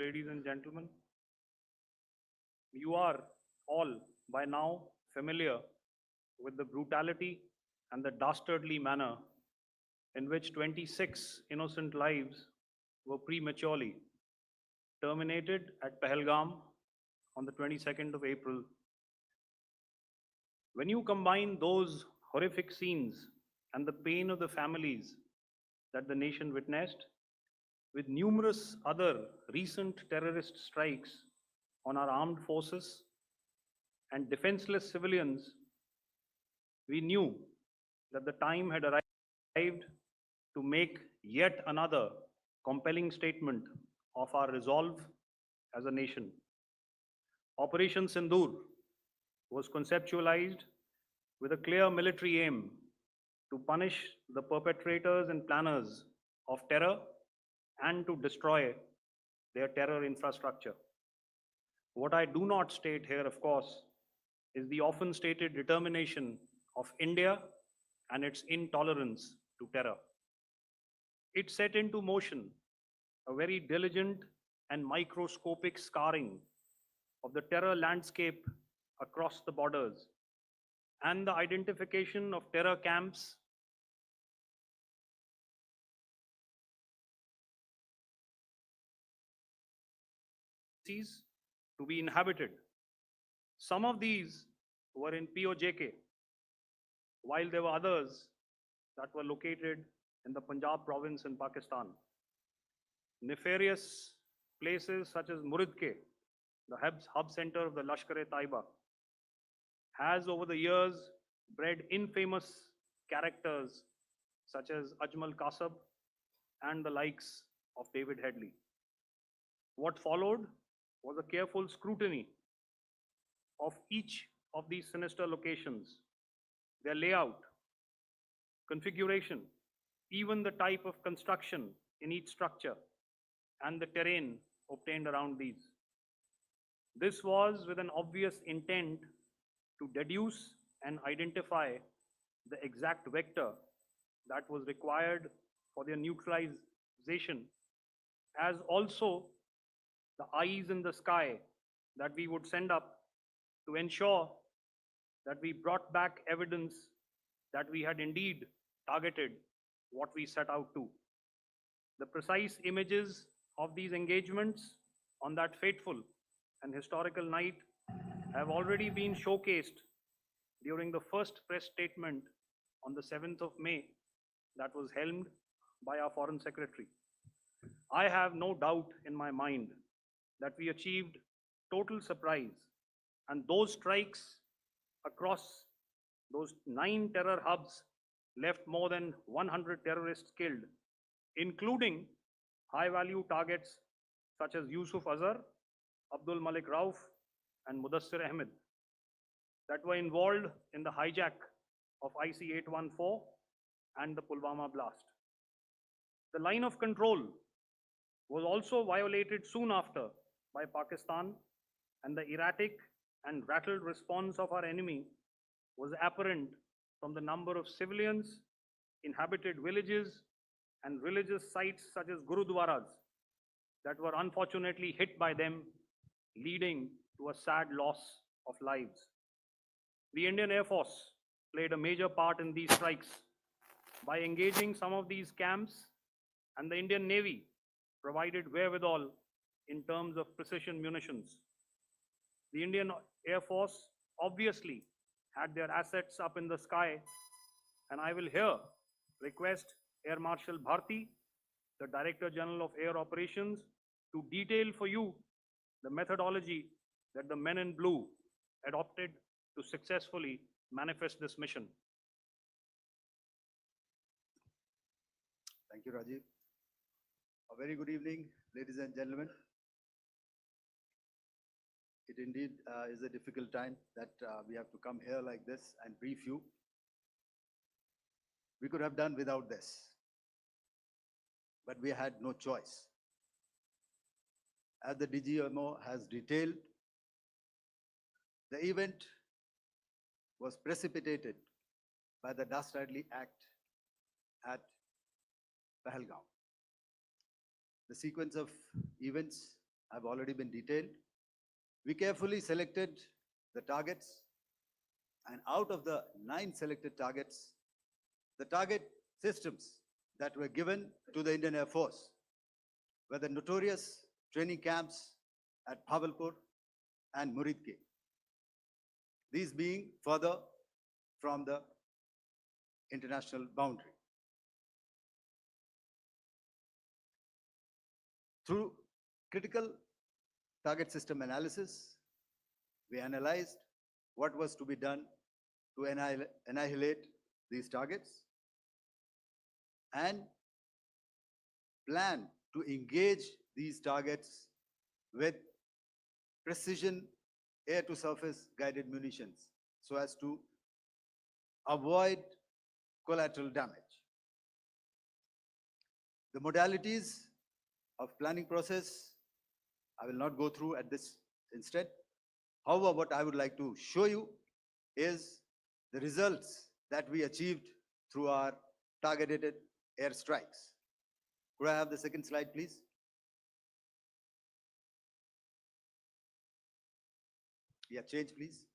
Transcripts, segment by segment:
ladies and gentlemen. You are all by now familiar with the brutality and the dastardly manner in which 26 innocent lives were prematurely terminated at Pahalgam on the 22nd of April. When you combine those horrific scenes and the pain of the families that the nation witnessed with numerous other recent terrorist strikes on our armed forces and defenseless civilians, we knew that the time had arrived to make yet another compelling statement of our resolve as a nation. Operation Sindoor was conceptualized with a clear military aim to punish the perpetrators and planners of terror and to destroy their terror infrastructure. What I do not state here, of course, is the often stated determination of India and its intolerance to terror. It set into motion a very diligent and microscopic scarring of the terror landscape across the borders and the identification of terror camps to be inhabited. Some of these were in POJK, while there were others that were located in the Punjab province in Pakistan. Nefarious places such as Muridke, the hub center of the Lashkar-e-Taiba, has over the years bred infamous characters such as Ajmal Kasab and the likes of David Headley. What followed was a careful scrutiny of each of these sinister locations, their layout, configuration, even the type of construction in each structure, and the terrain obtained around these. This was with an obvious intent to deduce and identify the exact vector that was required for their neutralization, as also the eyes in the sky that we would send up to ensure that we brought back evidence that we had indeed targeted what we set out to. The precise images of these engagements on that fateful and historical night have already been showcased during the first press statement on the 7th of May that was helmed by our Foreign Secretary. I have no doubt in my mind that we achieved total surprise, and those strikes across those 9 terror hubs left more than 100 terrorists killed, including high-value targets such as Yusuf Azhar, Abdul Malik Rauf, and Mudassir Ahmed that were involved in the hijack of IC-814 and the Pulwama blast. The line of control was also violated soon after by Pakistan, and the erratic and rattled response of our enemy was apparent from the number of civilians, inhabited villages, and religious sites such as Gurudwaras that were unfortunately hit by them, leading to a sad loss of lives. The Indian Air Force played a major part in these strikes by engaging some of these camps, and the Indian Navy provided wherewithal in terms of precision munitions. The Indian Air Force obviously had their assets up in the sky, and I will here request Air Marshal Bharti, the Director General of Air Operations, to detail for you the methodology that the men in blue adopted to successfully manifest this mission. Thank you, Rajiv. A very good evening, ladies and gentlemen. It indeed is a difficult time that we have to come here like this and brief you. We could have done without this, but we had no choice. As the DGMO has detailed, the event was precipitated by the dastardly act at Pahalgam. The sequence of events have already been detailed. We carefully selected the targets, and out of the 9 selected targets, the target systems that were given to the Indian Air Force were the notorious training camps at Bhavalpur and Muridke, these being further from the international boundary. Through critical target system analysis, we analyzed what was to be done to annihilate these targets and plan to engage these targets with precision air-to-surface guided munitions so as to avoid collateral damage. The modalities of planning process, I will not go through at this instant. However, what I would like to show you is the results that we achieved through our targeted airstrikes. Could I have the second slide, please? Yeah, change, please.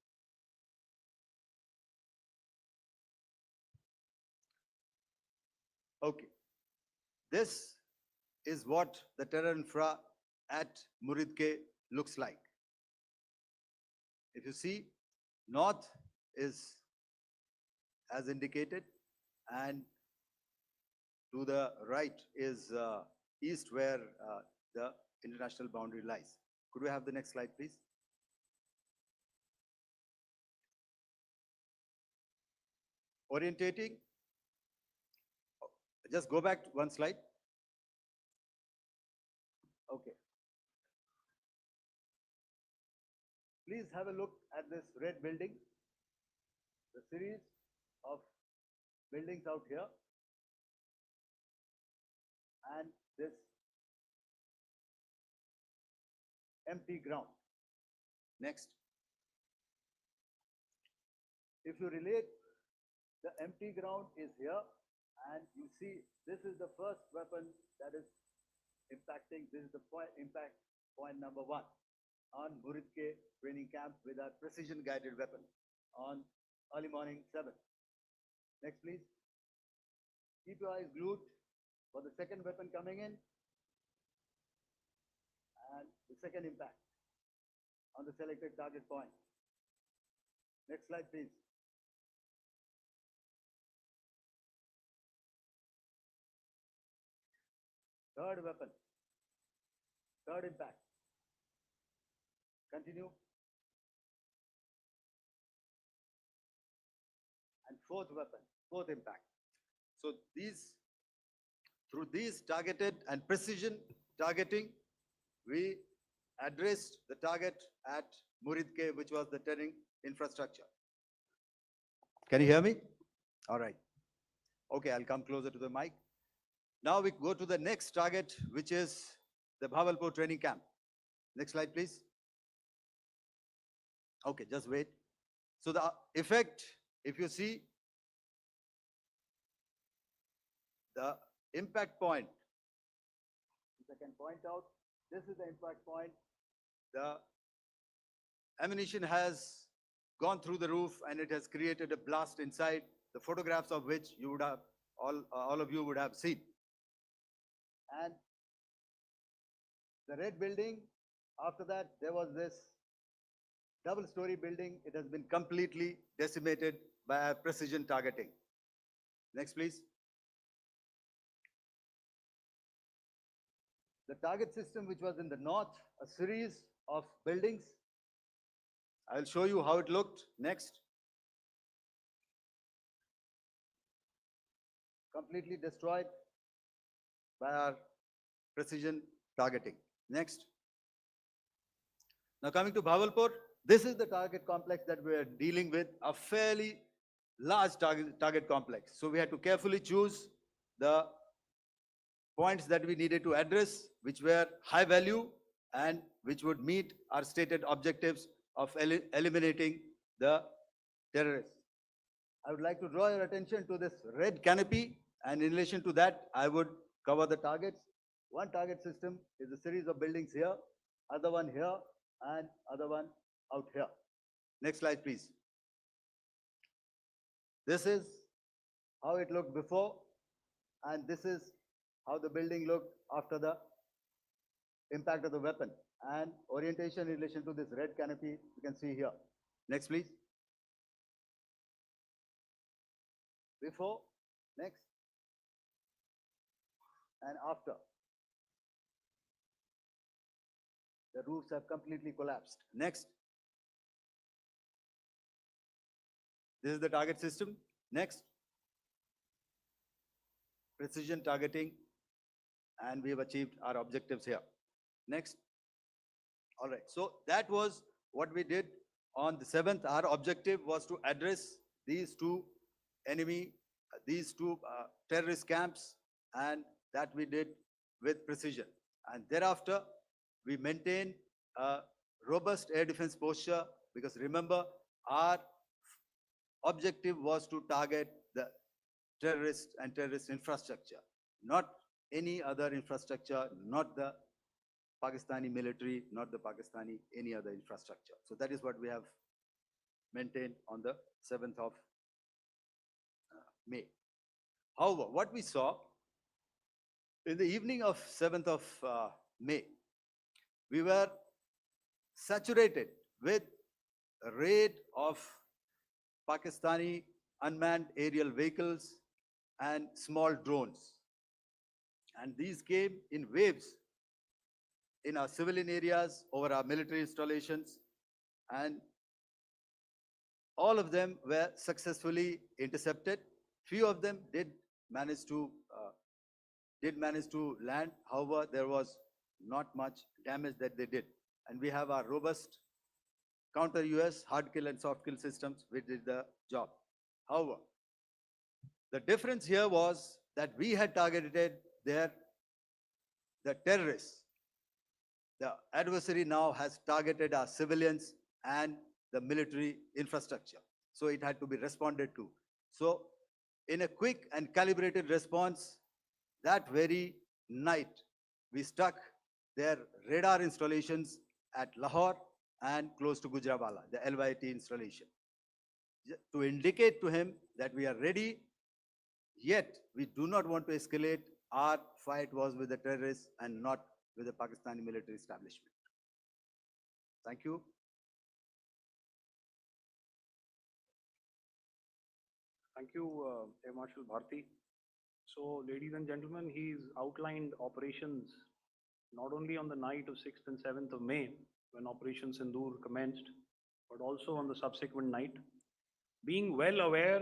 Okay. This is what the terror infra at Muridke looks like. If you see, north is as indicated, and to the right is east, where the international boundary lies. Could we have the next slide, please? Orientating. Just go back one slide. Okay. Please have a look at this red building, the series of buildings out here, and this empty ground. Next. If you relate, the empty ground is here, and you see this is the first weapon that is impacting. This is the impact point number 1 on Muridke training camp with our precision guided weapon on early morning 7. Next, please. Keep your eyes glued for the second weapon coming in and the second impact on the selected target point. Next slide, please. Third weapon, third impact. Continue. And fourth weapon, fourth impact. So through these targeted and precision targeting, we addressed the target at Muridke, which was the training infrastructure. Can you hear me? All right. Okay, I'll come closer to the mic. Now we go to the next target, which is the Bhavalpur training camp. Next slide, please. Okay, just wait. So the effect, if you see, the impact point, if I can point out, this is the impact point. The ammunition has gone through the roof and it has created a blast inside, the photographs of which you would have, all of you would have seen. And the red building, after that, there was this double-story building. It has been completely decimated by our precision targeting. Next, please. The target system, which was in the north, a series of buildings. I'll show you how it looked. Next. Completely destroyed by our precision targeting. Next. Now coming to Bhavalpur, this is the target complex that we are dealing with, a fairly large target complex. So we had to carefully choose the points that we needed to address, which were high value and which would meet our stated objectives of eliminating the terrorists. I would like to draw your attention to this red canopy, and in relation to that, I would cover the targets. One target system is a series of buildings here. other one here, and other one out here. Next slide, please. This is how it looked before, and this is how the building looked after the impact of the weapon. And orientation in relation to this red canopy, you can see here. Next, please. Before, next, and after. The roofs have completely collapsed. Next. This is the target system. Next. Precision targeting, and we have achieved our objectives here. Next. All right, so that was what we did on the 7th. Our objective was to address these two terrorist camps, and that we did with precision. And thereafter, we maintained a robust air defense posture, because remember, our objective was to target the terrorist and terrorist infrastructure, not any other infrastructure, not the Pakistani military, not the Pakistani any other infrastructure. So that is what we have maintained on the 7th of May. However, what we saw in the evening of 7th of May, we were saturated with a raid of Pakistani unmanned aerial vehicles and small drones. And these came in waves in our civilian areas, over our military installations, and all of them were successfully intercepted. Few of them did manage to land. However, there was not much damage that they did. And we have our robust counter-US hard kill and soft kill systems which did the job. However, the difference here was that we had targeted the terrorists. The adversary now has targeted our civilians and the military infrastructure. So it had to be responded to. So in a quick and calibrated response, that very night, we struck their radar installations at Lahore and close to Gujranwala, the LYT installation, to indicate to him that we are ready, yet we do not want to escalate. Our fight was with the terrorists and not with the Pakistani military establishment. Thank you. Thank you, Air Marshal Bharti. So, ladies and gentlemen, he's outlined operations not only on the night of 6th and 7th of May, when Operation Sindoor commenced, but also on the subsequent night. Being well aware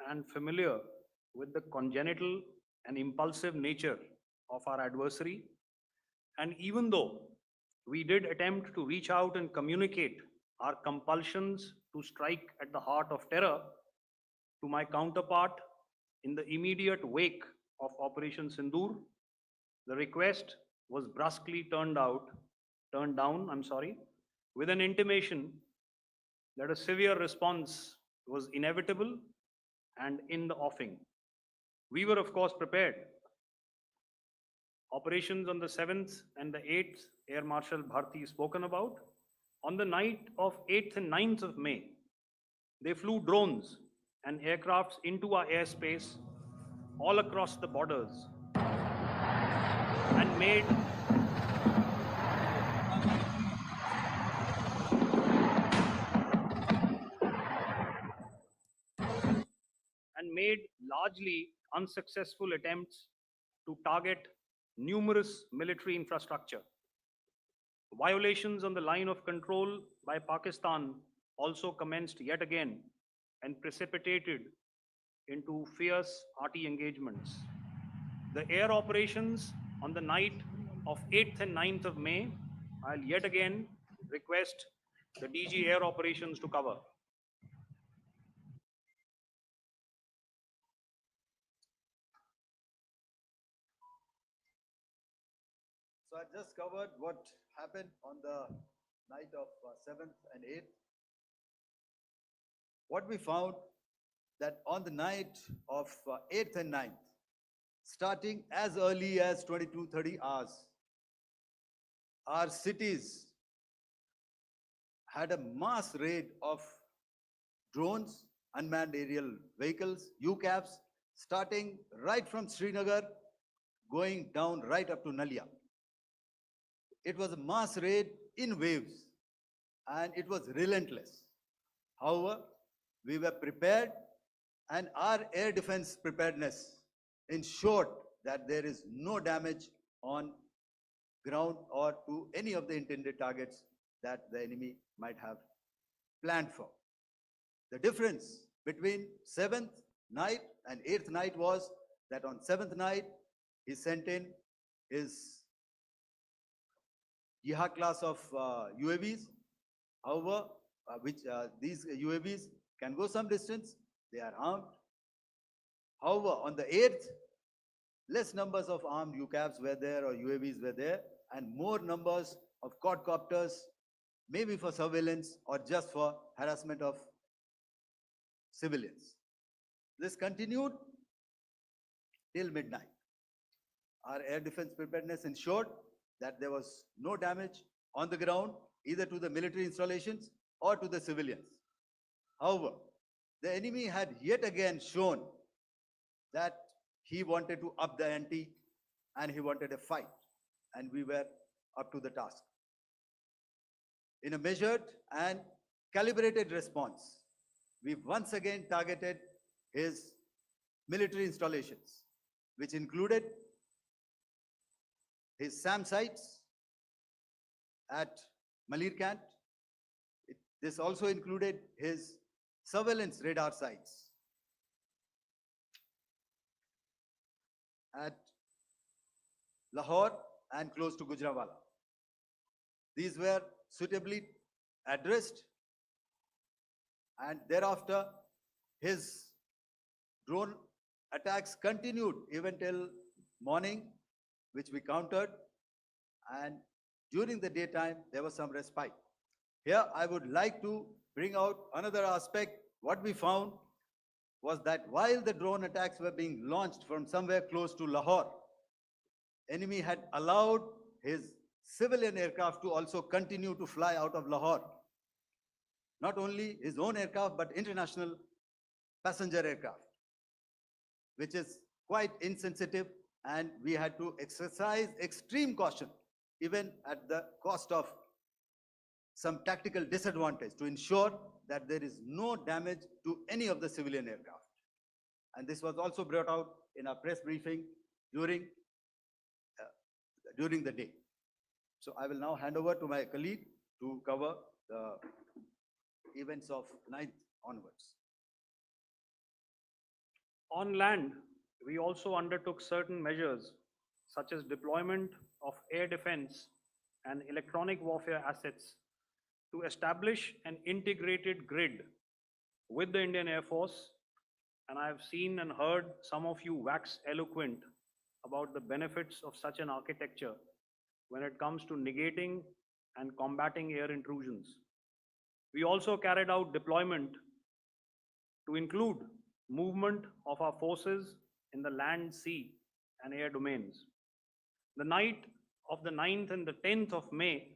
and familiar with the congenital and impulsive nature of our adversary, and even though we did attempt to reach out and communicate our compulsions to strike at the heart of terror to my counterpart in the immediate wake of Operation Sindoor, the request was brusquely turned down, with an intimation that a severe response was inevitable and in the offing. We were, of course, prepared. Operations on the 7th and the 8th, Air Marshal Bharti spoken about. On the night of 8th and 9th of May, they flew drones and aircrafts into our airspace all across the borders and made largely unsuccessful attempts to target numerous military infrastructure. Violations on the line of control by Pakistan also commenced yet again and precipitated into fierce arty engagements. The air operations on the night of 8th and 9th of May, I'll yet again request the DG Air Operations to cover. So I just covered what happened on the night of 7th and 8th. What we found that on the night of 8th and 9th, starting as early as 22:30 hours, our cities had a mass raid of drones, unmanned aerial vehicles, UCAVs, starting right from Srinagar, going down right up to Nalia. It was a mass raid in waves and it was relentless. However, we were prepared and our air defense preparedness ensured that there is no damage on ground or to any of the intended targets that the enemy might have planned for. The difference between 7th night and 8th night was that on 7th night, he sent in his Yiha class of UAVs. However, these UAVs can go some distance, they are armed. However, on the 8th, less numbers of armed UCAVs were there or UAVs were there, and more numbers of quadcopters, maybe for surveillance or just for harassment of civilians. This continued till midnight. Our air defense preparedness ensured that there was no damage on the ground, either to the military installations or to the civilians. However, the enemy had yet again shown that he wanted to up the ante and he wanted a fight, and we were up to the task. In a measured and calibrated response, we once again targeted his military installations, which included his SAM sites at Malirkant. This also included his surveillance radar sites at Lahore and close to Gujranwala. These were suitably addressed, and thereafter his drone attacks continued even till morning, which we countered, and during the daytime there was some respite. Here I would like to bring out another aspect. What we found was that while the drone attacks were being launched from somewhere close to Lahore, enemy had allowed his civilian aircraft to also continue to fly out of Lahore. Not only his own aircraft, but international passenger aircraft, which is quite insensitive, and we had to exercise extreme caution, even at the cost of some tactical disadvantage, to ensure that there is no damage to any of the civilian aircraft. And this was also brought out in our press briefing during the day. So I will now hand over to my colleague to cover the events of 9th onwards. On land, we also undertook certain measures such as deployment of air defense and electronic warfare assets to establish an integrated grid with the Indian Air Force. And I have seen and heard some of you wax eloquent about the benefits of such an architecture when it comes to negating and combating air intrusions. We also carried out deployment to include movement of our forces in the land, sea, and air domains. The night of the 9th and the 10th of May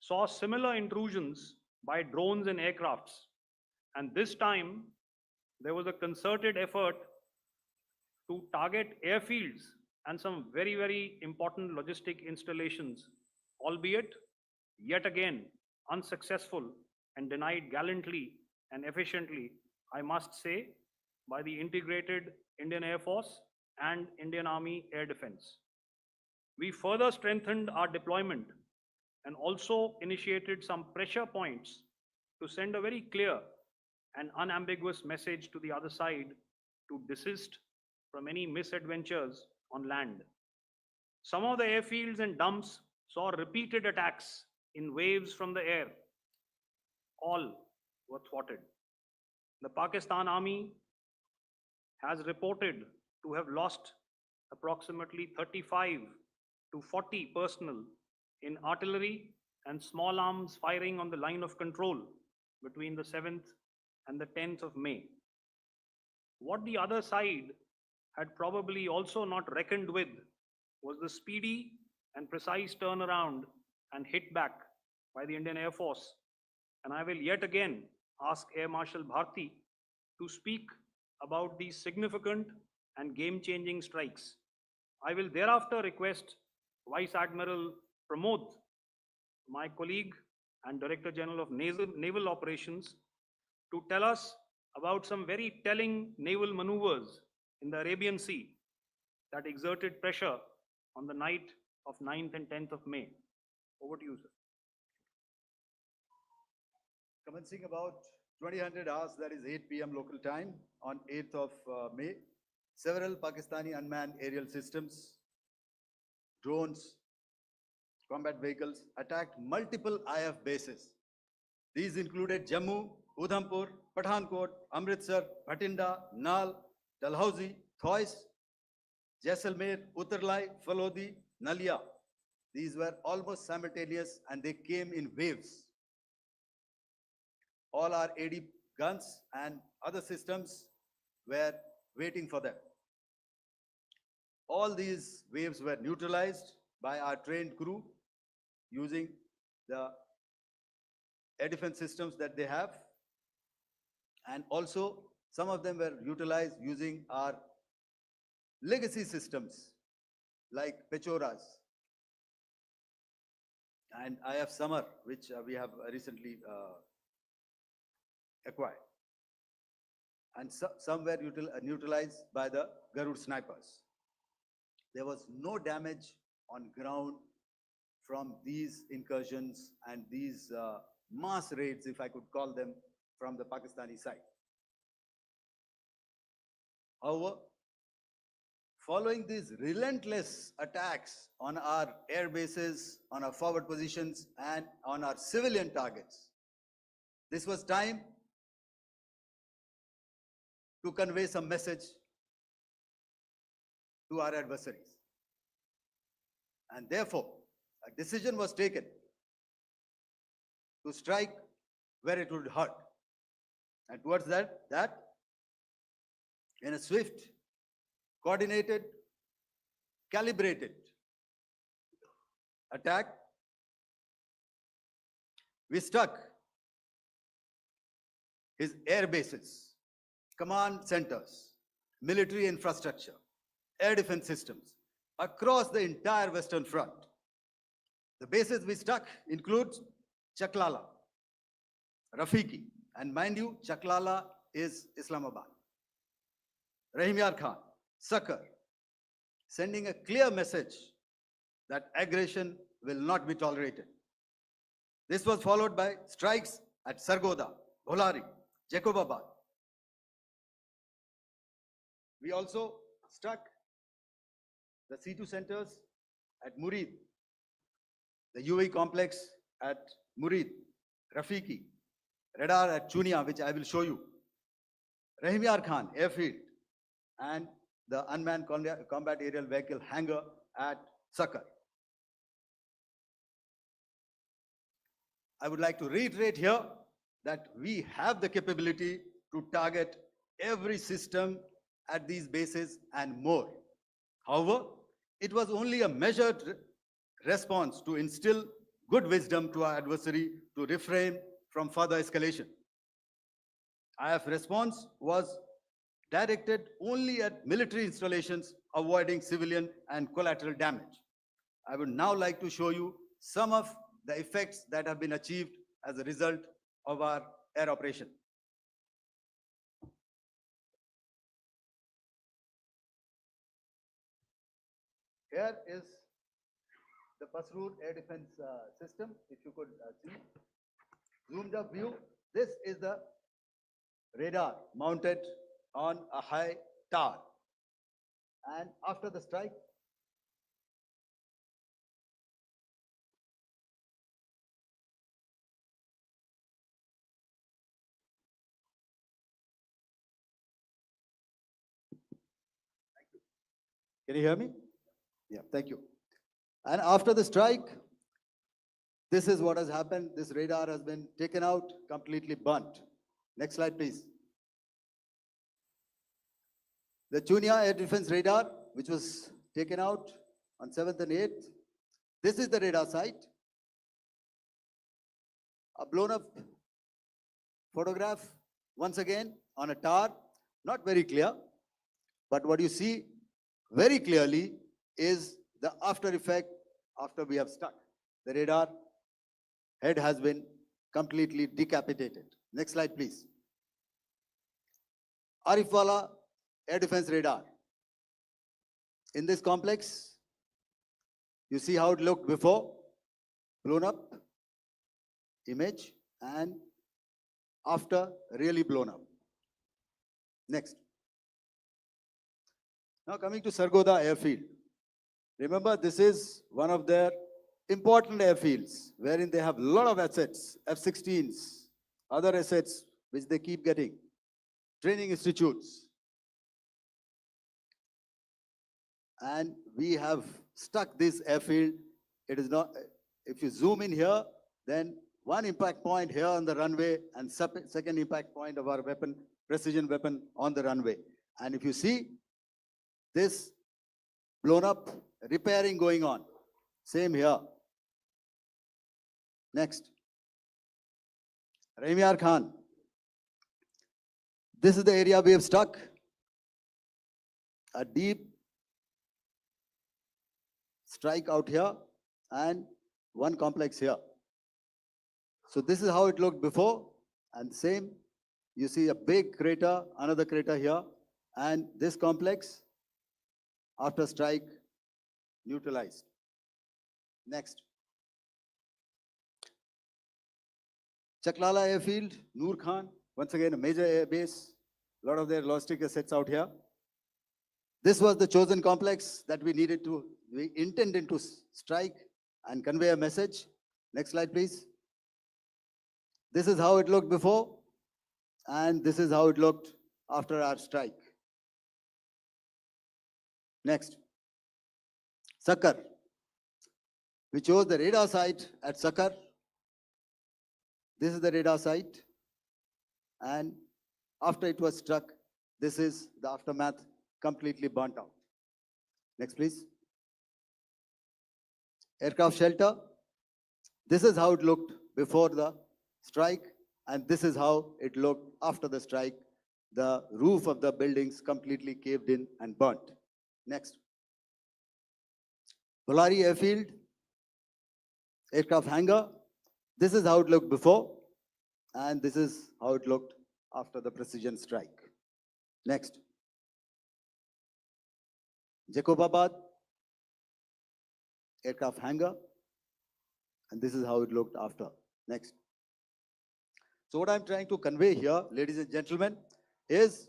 saw similar intrusions by drones and aircrafts. And this time, there was a concerted effort to target airfields and some very, very important logistic installations, albeit yet again unsuccessful and denied gallantly and efficiently, I must say, by the integrated Indian Air Force and Indian Army Air Defense. We further strengthened our deployment and also initiated some pressure points to send a very clear and unambiguous message to the other side to desist from any misadventures on land. Some of the airfields and dumps saw repeated attacks in waves from the air. All were thwarted. The Pakistan Army has reported to have lost approximately 35 to 40 personnel in artillery and small arms firing on the line of control between the 7th and the 10th of May. What the other side had probably also not reckoned with was the speedy and precise turnaround and hit back by the Indian Air Force and I will yet again ask Air Marshal Bharti to speak about these significant and game-changing strikes. I will thereafter request Vice Admiral Pramod, my colleague and Director General of Naval Operations, to tell us about some very telling naval maneuvers in the Arabian Sea that exerted pressure on the night of 9th and 10th of May. Over to you, sir. Commencing about 2000 hours, that is 8 p.m. local time, on 8th of May, several Pakistani unmanned aerial systems, drones, combat vehicles attacked multiple IF bases. These included Jammu, Udhampur, Pathankot, Amritsar, Bhatinda, Nal, Dalhousie, Thois, Jaisalmer, Uttarlai, Falodi, Nalia. These were almost simultaneous and they came in waves. All our AD guns and other systems were waiting for them. All these waves were neutralized by our trained crew using the air defense systems that they have. And also, some of them were utilized using our legacy systems like Pechoras and IF Summer, which we have recently acquired. And some were neutralized by the Garud snipers. There was no damage on ground from these incursions and these mass raids, if I could call them, from the Pakistani side. However, following these relentless attacks on our air bases, on our forward positions, and on our civilian targets, this was time to convey some message to our adversaries. And therefore, a decision was taken to strike where it would hurt. And towards that in a swift, coordinated, calibrated attack, we struck his air bases, command centers, military infrastructure, air defense systems across the entire Western Front. The bases we struck include Chaklala, Rafiki, and mind you, Chaklala is Islamabad. Rahim Yar Khan, Sakar, sending a clear message that aggression will not be tolerated. This was followed by strikes at Sargoda, Bholari, Jacobabad. We also struck the C2 centers at Murid, the UAE complex at Murid, Rafiki, radar at Chunia, which I will show you, Rahim Yar Khan airfield, and the unmanned combat aerial vehicle hangar at Sakar. I would like to reiterate here that we have the capability to target every system at these bases and more. However, it was only a measured response to instill good wisdom to our adversary to refrain from further escalation. IF response was directed only at military installations, avoiding civilian and collateral damage. I would now like to show you some of the effects that have been achieved as a result of our air operation. Here is the Pasroor air defense system. If you could see, zoomed up view. This is the radar mounted on a high tower. And after the strike, can you hear me? Yeah, thank you. And after the strike, this is what has happened. This radar has been taken out, completely burnt. Next slide, please. The Chunia air defense radar, which was taken out on 7th and 8th. This is the radar site. A blown up photograph once again on a tower, not very clear, but what you see very clearly is the after effect after we have stuck. The radar head has been completely decapitated. Next slide, please. Arifwala air defense radar. In this complex, you see how it looked before, blown up image, and after really blown up. Next. Now coming to Sargodha airfield. Remember, this is one of their important airfields wherein they have a lot of assets, F-16s, other assets which they keep getting, training institutes. And we have stuck this airfield. It is not, if you zoom in here, then one impact point here on the runway and second impact point of our weapon, precision weapon on the runway. And if you see this blown up, repairing going on, same here. Next. Raimiar Khan. This is the area we have stuck. A deep strike out here and one complex here. So this is how it looked before, and same, you see a big crater, another crater here, and this complex, after strike, neutralized. Next. Chaklala airfield, Noor Khan, once again a major air base, a lot of their logistic assets out here. This was the chosen complex that we intended to strike and convey a message. Next slide, please. This is how it looked before, and this is how it looked after our strike. Next. Sakar. We chose the radar site at Sakar. This is the radar site. And after it was struck, this is the aftermath, completely burnt out. Next, please. Aircraft shelter. This is how it looked before the strike, and this is how it looked after the strike. The roof of the buildings completely caved in and burnt. Next. Bolari airfield, aircraft hangar. This is how it looked before, and this is how it looked after the precision strike. Next. Jacobabad, aircraft hangar, and this is how it looked after. Next. So what I'm trying to convey here, ladies and gentlemen, is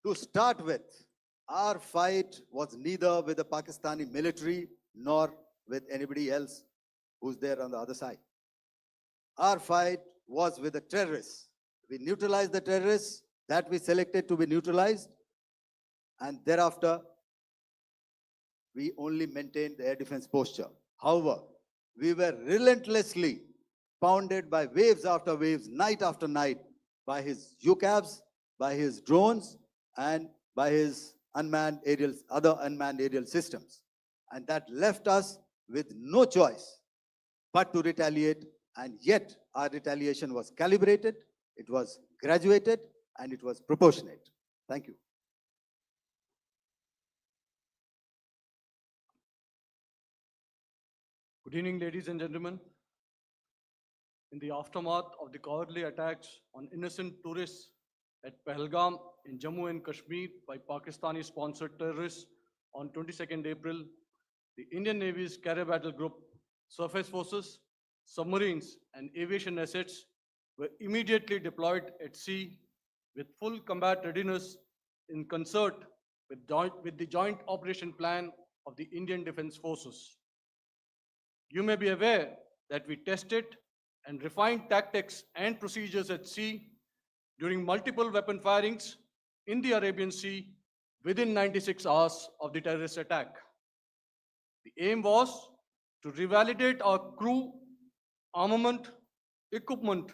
to start with, our fight was neither with the Pakistani military nor with anybody else who's there on the other side. Our fight was with the terrorists. We neutralized the terrorists that we selected to be neutralized, and thereafter, we only maintained the air defense posture. However, we were relentlessly pounded by waves after waves, night after night, by his UCAVs, by his drones, and by his other unmanned aerial systems. And that left us with no choice but to retaliate, and yet our retaliation was calibrated, it was graduated, and it was proportionate. Thank you. Good evening, ladies and gentlemen. In the aftermath of the cowardly attacks on innocent tourists at Pahalgam in Jammu and Kashmir by Pakistani-sponsored terrorists on 22nd April, the Indian Navy's Carrier Battle Group, surface forces, submarines, and aviation assets were immediately deployed at sea with full combat readiness in concert with the joint operation plan of the Indian Defence Forces. You may be aware that we tested and refined tactics and procedures at sea during multiple weapon firings in the Arabian Sea within 96 hours of the terrorist attack. The aim was to revalidate our crew, armament, equipment,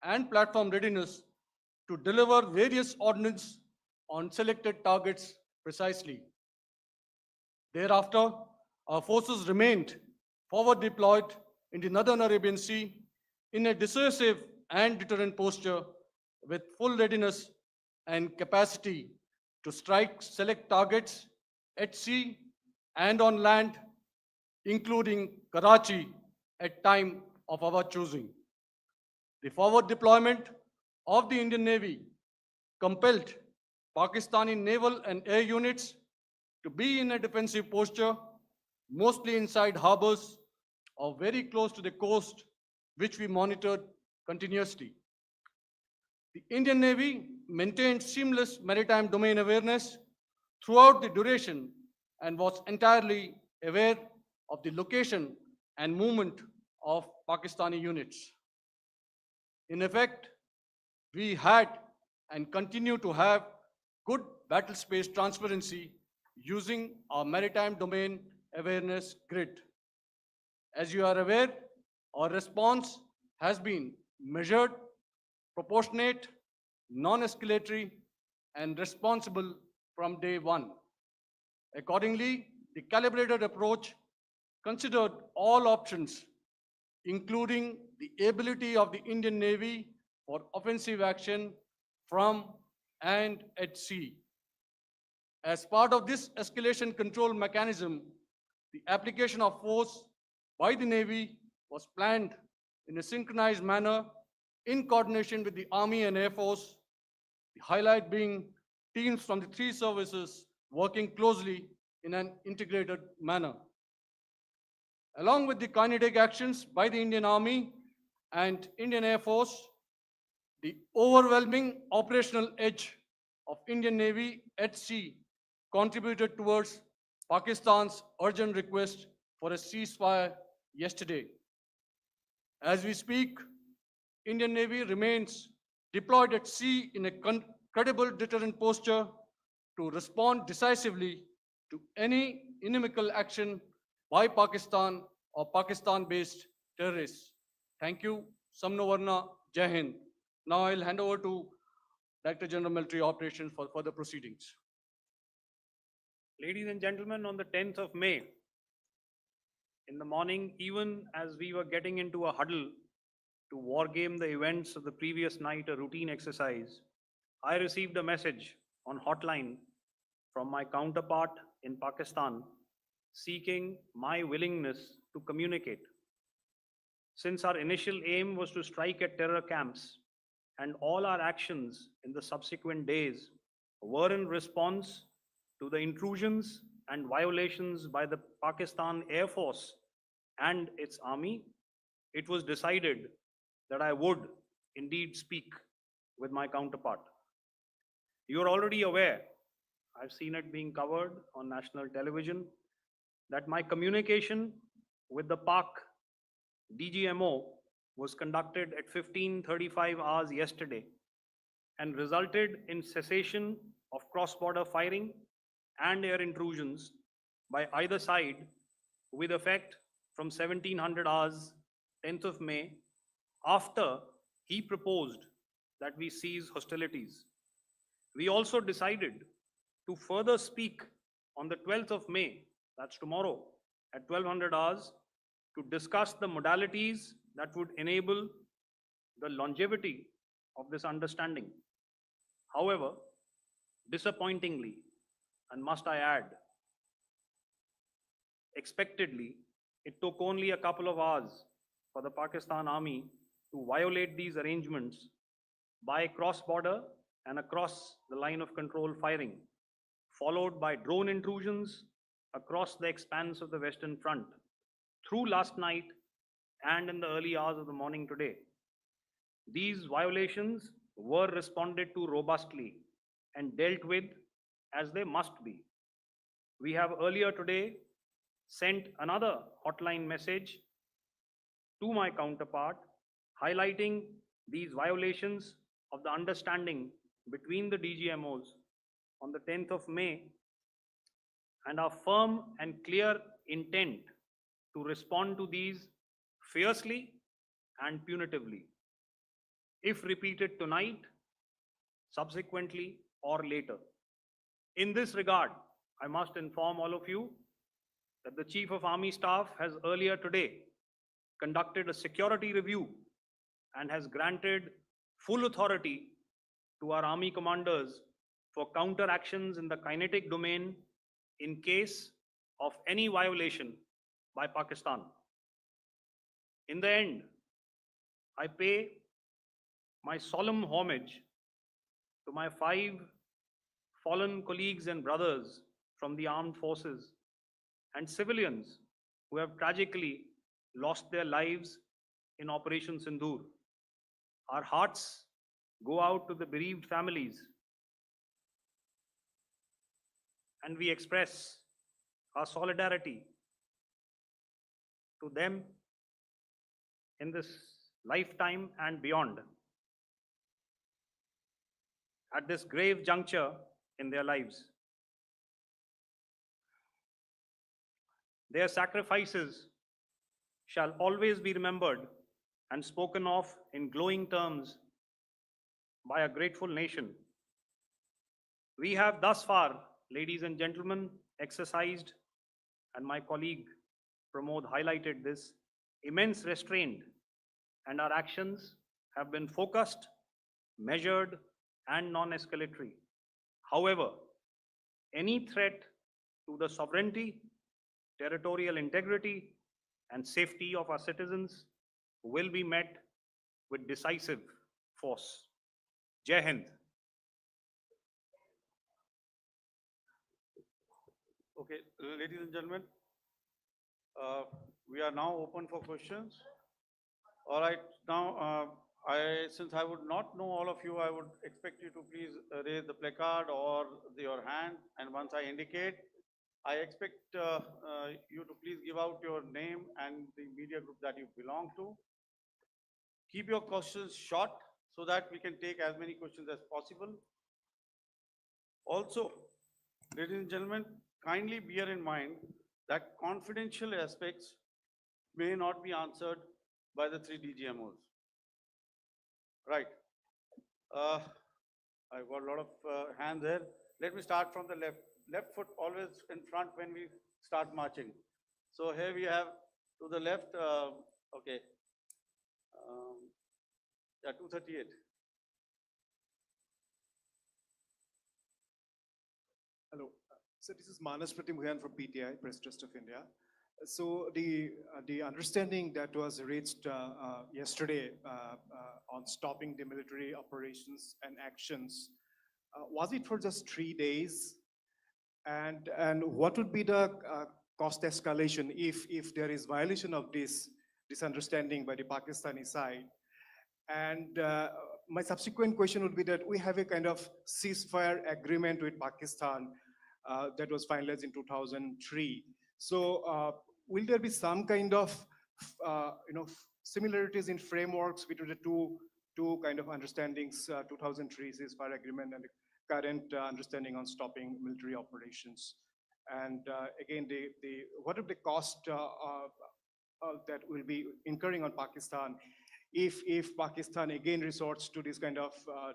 and platform readiness to deliver various ordnance on selected targets precisely. Thereafter, our forces remained forward deployed in the Northern Arabian Sea in a dissuasive and deterrent posture with full readiness and capacity to strike select targets at sea and on land, including Karachi at time of our choosing. The forward deployment of the Indian Navy compelled Pakistani naval and air units to be in a defensive posture, mostly inside harbors or very close to the coast, which we monitored continuously. The Indian Navy maintained seamless maritime domain awareness throughout the duration and was entirely aware of the location and movement of Pakistani units. In effect, we had and continue to have good battle space transparency using our maritime domain awareness grid. As you are aware, our response has been measured, proportionate, non-escalatory, and responsible from day one. Accordingly, the calibrated approach considered all options, including the ability of the Indian Navy for offensive action from and at sea. As part of this escalation control mechanism, the application of force by the Navy was planned in a synchronized manner in coordination with the Army and Air Force, the highlight being teams from the three services working closely in an integrated manner. Along with the kinetic actions by the Indian Army and Indian Air Force, the overwhelming operational edge of Indian Navy at sea contributed towards Pakistan's urgent request for a ceasefire yesterday. As we speak, Indian Navy remains deployed at sea in a credible deterrent posture to respond decisively to any inimical action by Pakistan or Pakistan-based terrorists. Thank you. Samno Varna, Jai Hind. Now I'll hand over to Director General Military Operations for further proceedings. Ladies and gentlemen, on the 10th of May, in the morning, even as we were getting into a huddle to wargame the events of the previous night, a routine exercise, I received a message on hotline from my counterpart in Pakistan seeking my willingness to communicate. Since our initial aim was to strike at terror camps, and all our actions in the subsequent days were in response to the intrusions and violations by the Pakistan Air Force and its army, it was decided that I would indeed speak with my counterpart. You are already aware, I've seen it being covered on national television, that my communication with the Pak DGMO was conducted at 15:35 hours yesterday and resulted in cessation of cross-border firing and air intrusions by either side with effect from 1700 hours 10th of May, after he proposed that we cease hostilities. We also decided to further speak on the 12th of May, that's tomorrow, at 1200 hours, to discuss the modalities that would enable the longevity of this understanding. However, disappointingly, and must I add, expectedly, it took only a couple of hours for the Pakistan Army to violate these arrangements by cross-border and across the line of control firing, followed by drone intrusions across the expanse of the Western Front through last night and in the early hours of the morning today. These violations were responded to robustly and dealt with as they must be. We have earlier today sent another hotline message to my counterpart highlighting these violations of the understanding between the DGMOs on the 10th of May and our firm and clear intent to respond to these fiercely and punitively, if repeated tonight, subsequently, or later. In this regard, I must inform all of you that the Chief of Army Staff has earlier today conducted a security review and has granted full authority to our army commanders for counter actions in the kinetic domain in case of any violation by Pakistan. In the end, I pay my solemn homage to my 5 fallen colleagues and brothers from the armed forces and civilians who have tragically lost their lives in Operation Sindoor. Our hearts go out to the bereaved families, and we express our solidarity to them in this lifetime and beyond, at this grave juncture in their lives. Their sacrifices shall always be remembered and spoken of in glowing terms by a grateful nation. We have thus far, ladies and gentlemen, exercised, and my colleague Pramod highlighted this, immense restraint, and our actions have been focused, measured, and non-escalatory. However, any threat to the sovereignty, territorial integrity, and safety of our citizens will be met with decisive force. Jai Hind. Okay, ladies and gentlemen, we are now open for questions. All right, now since I would not know all of you, I would expect you to please raise the placard or your hand, and once I indicate, I expect you to please give out your name and the media group that you belong to. Keep your questions short so that we can take as many questions as possible. Also, ladies and gentlemen, kindly bear in mind that confidential aspects may not be answered by the 3 DGMOs. Right. I've got a lot of hands here. Let me start from the left. Left foot always in front when we start marching. So here we have to the left, okay. Yeah, 238. Hello. So this is Manas Pratimhuyan from PTI, Press Trust of India. So the understanding that was reached yesterday on stopping the military operations and actions, was it for just 3 days? And what would be the cost escalation if there is violation of this understanding by the Pakistani side? And my subsequent question would be that we have a kind of ceasefire agreement with Pakistan that was finalized in 2003. So will there be some kind of similarities in frameworks between the two kind of understandings, 2003 ceasefire agreement and the current understanding on stopping military operations? And again, what are the cost that will be incurring on Pakistan if Pakistan again resorts to this kind of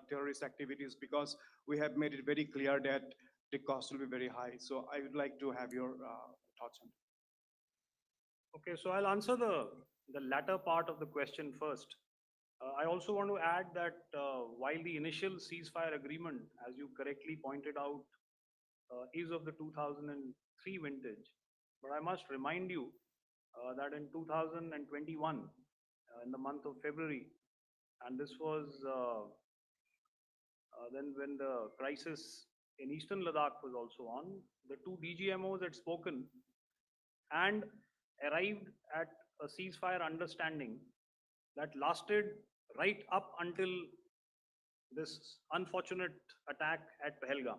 terrorist activities, because we have made it very clear that the cost will be very high. So I would like to have your thoughts on it. Okay, so I'll answer the latter part of the question first. I also want to add that while the initial ceasefire agreement, as you correctly pointed out, is of the 2003 vintage, but I must remind you that in 2021, in the month of February, and this was then when the crisis in Eastern Ladakh was also on, the 2 DGMOs had spoken and arrived at a ceasefire understanding that lasted right up until this unfortunate attack at Pahalgam.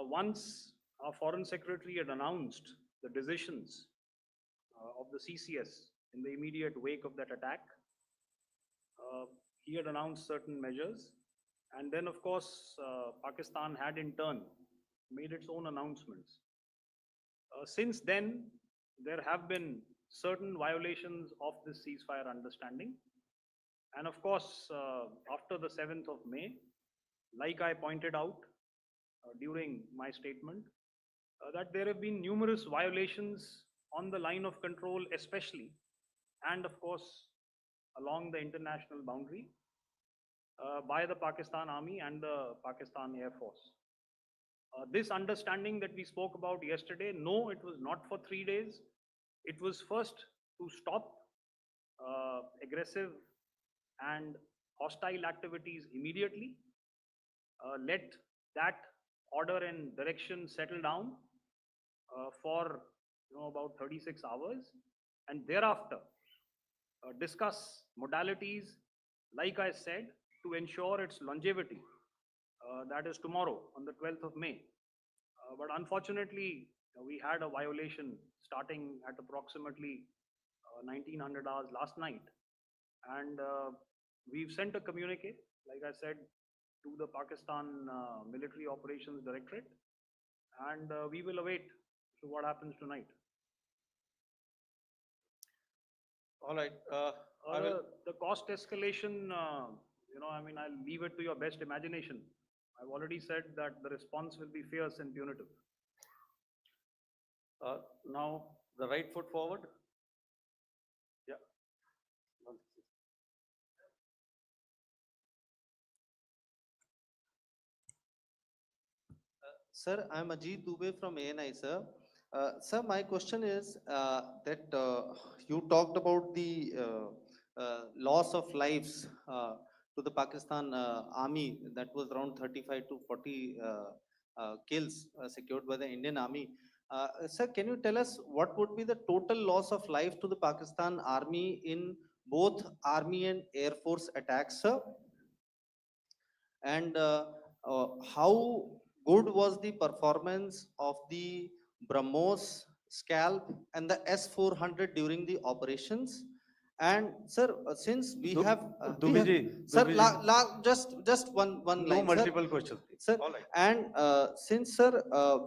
Once our Foreign Secretary had announced the decisions of the CCS in the immediate wake of that attack, he had announced certain measures. And then, of course, Pakistan had in turn made its own announcements. Since then, there have been certain violations of this ceasefire understanding. And of course, after the 7th of May, like I pointed out during my statement, that there have been numerous violations on the line of control especially, and of course, along the international boundary. by the Pakistan Army and the Pakistan Air Force. This understanding that we spoke about yesterday, no, it was not for 3 days. It was first to stop aggressive and hostile activities immediately, let that order and direction settle down for about 36 hours, and thereafter discuss modalities, like I said, to ensure its longevity. That is tomorrow on the 12th of May. But unfortunately, we had a violation starting at approximately 1900 hours last night. And we've sent a communique, like I said, to the Pakistan Military Operations Directorate. And we will await to what happens tonight. All right. I will, The cost escalation, I mean, I'll leave it to your best imagination. I've already said that the response will be fierce and punitive. now, the right foot forward. Yeah. Sir, I'm Ajit Dubey from ANI, sir. Sir, my question is that you talked about the loss of lives to the Pakistan army, that was around 35 to 40 kills secured by the Indian army. Sir, can you tell us what would be the total loss of life to the Pakistan army in both army and air force attacks, sir? And how good was the performance of the BrahMos, Scalp and the S-400 during the operations? And sir, since we have sir, just one No line, multiple questions. sir. All right. And since sir,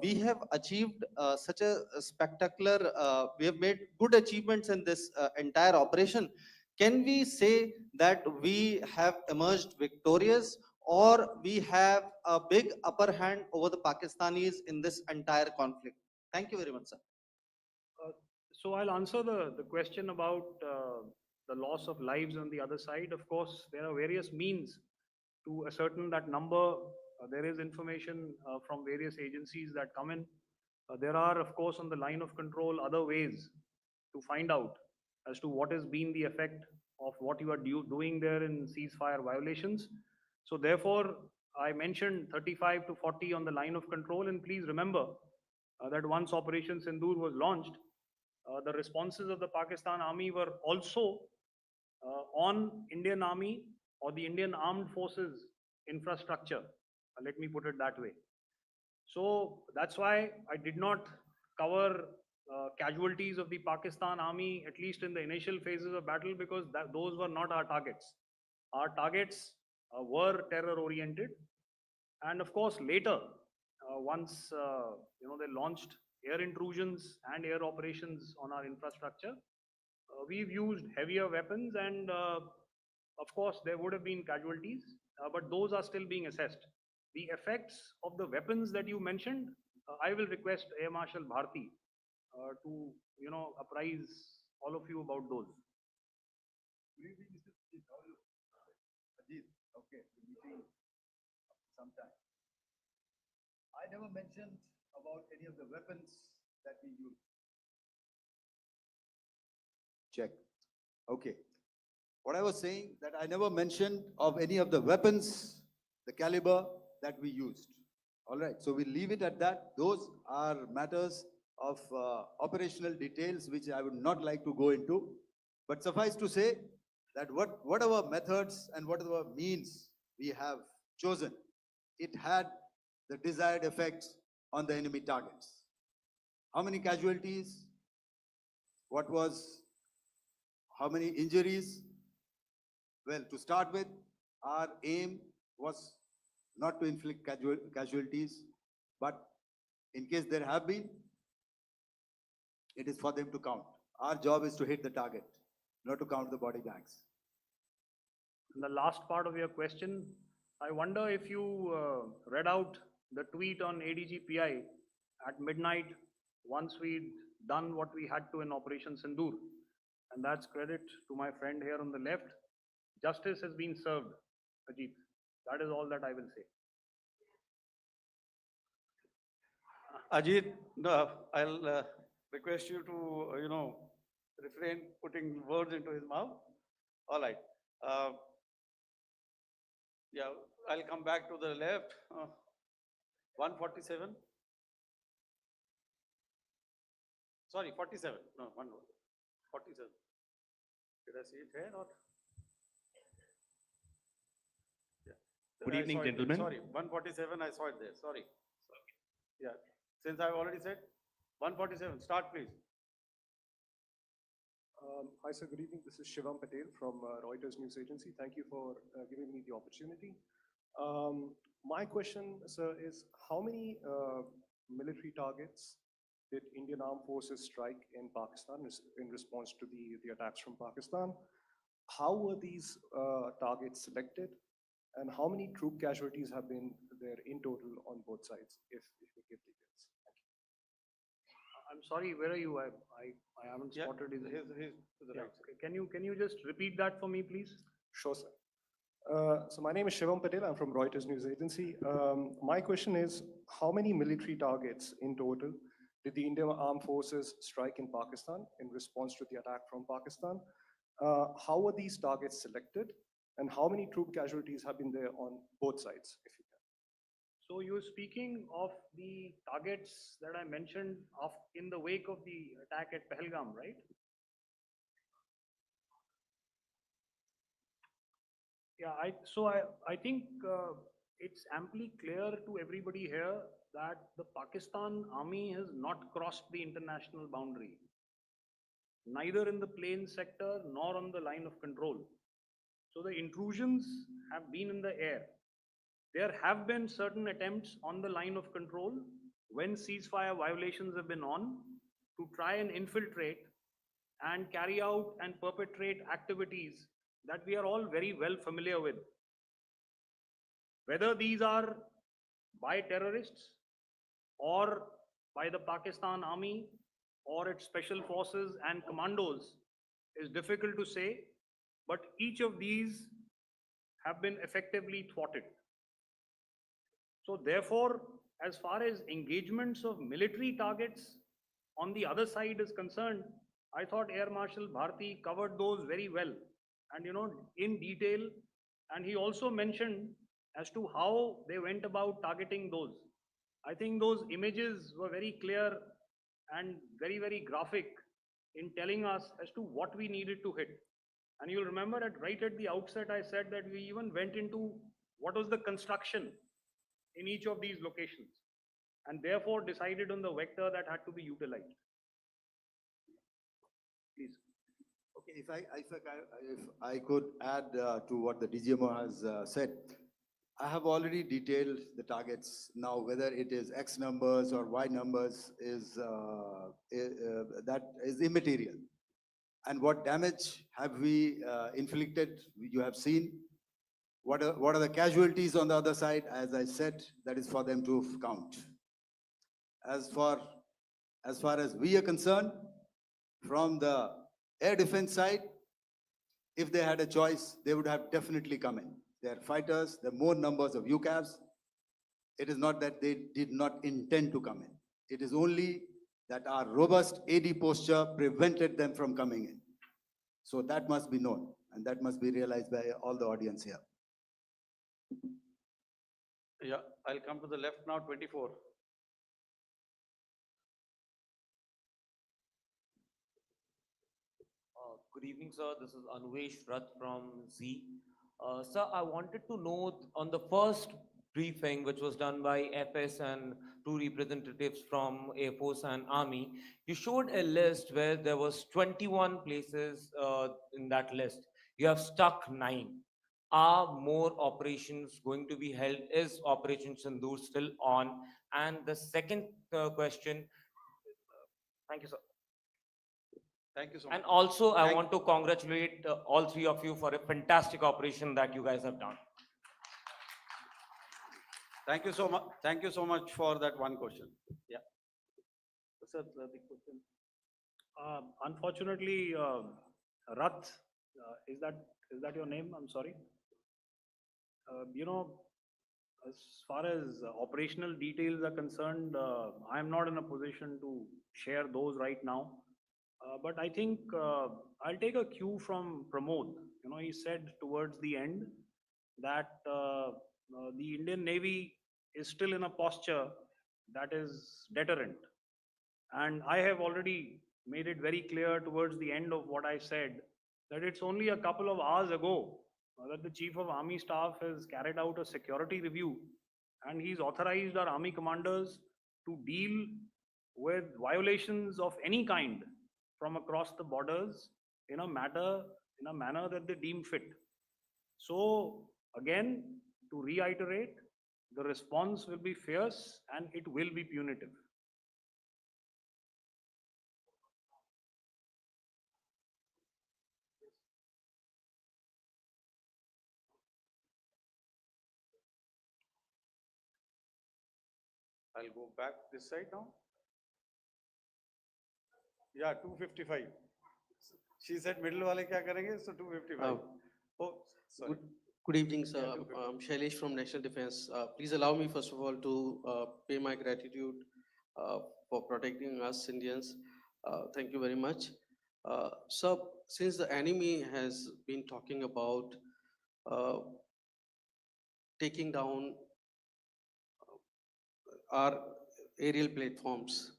we have achieved such a spectacular, we have made good achievements in this entire operation. Can we say that we have emerged victorious, or we have a big upper hand over the Pakistanis in this entire conflict? Thank you very much, sir. So I'll answer the question about the loss of lives on the other side. Of course, there are various means to ascertain that number. There is information from various agencies that come in. There are, of course, on the line of control, other ways to find out as to what has been the effect of what you are doing there in ceasefire violations. So therefore, I mentioned 35 to 40 on the line of control. And please remember that once Operation Sindoor was launched, the responses of the Pakistan Army were also on Indian Army or the Indian Armed Forces infrastructure. Let me put it that way. So that's why I did not cover casualties of the Pakistan Army, at least in the initial phases of battle, because those were not our targets. Our targets were terror oriented. And of course, later, once they launched air intrusions and air operations on our infrastructure, we've used heavier weapons, and of course, there would have been casualties, but those are still being assessed. The effects of the weapons that you mentioned, I will request Air Marshal Bharti to apprise all of you about those. Good evening, Mr. Ajit. How are you? Ajit, okay, we're meeting sometime. I never mentioned about any of the weapons that we use. Check. Okay. What I was saying, that I never mentioned of any of the weapons, the caliber that we used. All right, so we leave it at that. Those are matters of operational details which I would not like to go into. But suffice to say that whatever methods and whatever means we have chosen, it had the desired effects on the enemy targets. How many casualties? How many injuries? Well, to start with, our aim was not to inflict casualties, but in case there have been, it is for them to count. Our job is to hit the target, not to count the body bags. And the last part of your question, I wonder if you read out the tweet on ADGPI at midnight once we'd done what we had to in Operation Sindoor. And that's credit to my friend here on the left. Justice has been served, Ajit. That is all that I will say. Ajit, no, I'll request you to, refrain putting words into his mouth. All right. Yeah, I'll come back to the left. 147. Sorry, 47. No, 47. Did I see it here or? Yeah. Good I evening, saw it there. gentlemen. Sorry, 147, I saw it there. Sorry. Yeah, since I've already said 147, start please. Hi, sir. Good evening. This is Shivam Patel from Reuters News Agency. Thank you for giving me the opportunity. My question, sir, is how many military targets did Indian Armed Forces strike in Pakistan in response to the attacks from Pakistan? How were these targets selected? And how many troop casualties have been there in total on both sides, if you give details? Thank you. I'm sorry, where are you? I haven't Yeah, spotted his. his to the Yeah, right. okay. Can you just repeat that for me, please? Sure, sir. So my name is Shivam Patel. I'm from Reuters News Agency. My question is, how many military targets in total did the Indian Armed Forces strike in Pakistan in response to the attack from Pakistan? How were these targets selected? And how many troop casualties have been there on both sides, if you can? So you're speaking of the targets that I mentioned in the wake of the attack at Pahalgam, right? Yeah, I think it's amply clear to everybody here that the Pakistan army has not crossed the international boundary, neither in the plain sector nor on the line of control. So the intrusions have been in the air. There have been certain attempts on the line of control when ceasefire violations have been on to try and infiltrate and carry out and perpetrate activities that we are all very well familiar with. Whether these are by terrorists or by the Pakistan army or its special forces and commandos is difficult to say, but each of these have been effectively thwarted. So therefore, as far as engagements of military targets on the other side is concerned, I thought Air Marshal Bharti covered those very well and in detail, and he also mentioned as to how they went about targeting those. I think those images were very clear and very, very graphic in telling us as to what we needed to hit. And you'll remember right at the outset, I said that we even went into what was the construction in each of these locations, and therefore decided on the vector that had to be utilized. Please. Okay, if I could add to what the DGMO has said, I have already detailed the targets. Now, whether it is X numbers or Y numbers that is immaterial. And what damage have we inflicted? You have seen. What are the casualties on the other side? As I said, that is for them to count. As far as we are concerned, from the air defense side, if they had a choice, they would have definitely come in. They are fighters, there are more numbers of UCAVs. It is not that they did not intend to come in. It is only that our robust AD posture prevented them from coming in. So that must be known, and that must be realized by all the audience here. Yeah, I'll come to the left now, 24. Good evening, sir. This is Anuvesh Rath from Z. Sir, I wanted to know on the first briefing, which was done by FS and two representatives from Air Force and Army, you showed a list where there was 21 places in that list. You have stuck 9. Are more operations going to be held? Is Operation Sindoor still on? And the second question, thank you, sir. Thank you so much. And also, I want to congratulate all three of you for a fantastic operation that you guys have done. Thank you so much. Thank you so much for that one question. Yeah. Sir, the question. Unfortunately, Rath, is that your name? I'm sorry. As far as operational details are concerned, I am not in a position to share those right now. But I think I'll take a cue from Pramod. He said towards the end that the Indian Navy is still in a posture that is deterrent. And I have already made it very clear towards the end of what I said that it's only a couple of hours ago that the Chief of Army Staff has carried out a security review and he's authorized our army commanders to deal with violations of any kind from across the borders in a manner that they deem fit. So again, to reiterate, the response will be fierce and it will be punitive. I'll go back this side now. Yeah, 255. She said middle wale kya karenge? So 255. Oh, sorry. Good evening, sir. Yeah, 255. I'm Shailesh from National Defense. Please allow me, first of all, to pay my gratitude for protecting us Indians. Thank you very much. Sir, since the enemy has been talking about uh, taking down our aerial platforms,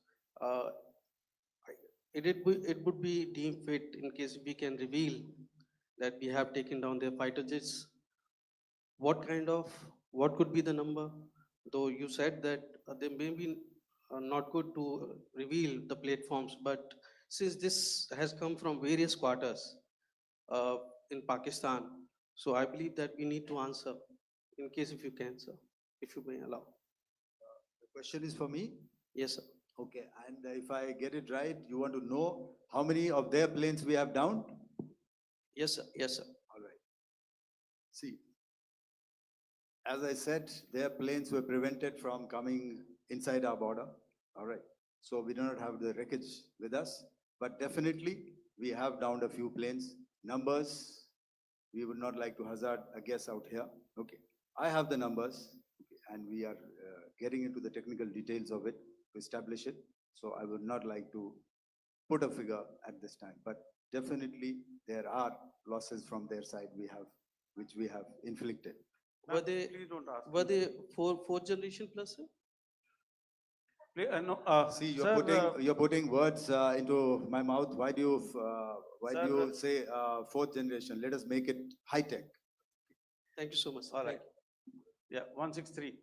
it would be deemed fit in case we can reveal that we have taken down their fighter jets. What could be the number? Though you said that they may be not good to reveal the platforms, but since this has come from various quarters in Pakistan, so I believe that we need to answer in case if you can, sir, if you may allow. The question is for me? Yes, sir. Okay, and if I get it right, you want to know how many of their planes we have downed? Yes, sir. Yes, sir. All right. See, as I said, their planes were prevented from coming inside our border. All right. So we do not have the wreckage with us, but definitely we have downed a few planes. Numbers, we would not like to hazard a guess out here. Okay. I have the numbers, okay, and we are getting into the technical details of it to establish it. So I would not like to put a figure at this time, but definitely there are losses from their side which we have inflicted. Were they Please don't ask. were they fourth generation plus, sir? No, See, sir, you're putting words into my mouth. Why do you Sir, say fourth generation? Let us make it high tech. Thank you so much, sir. all Thank right. Yeah, 163.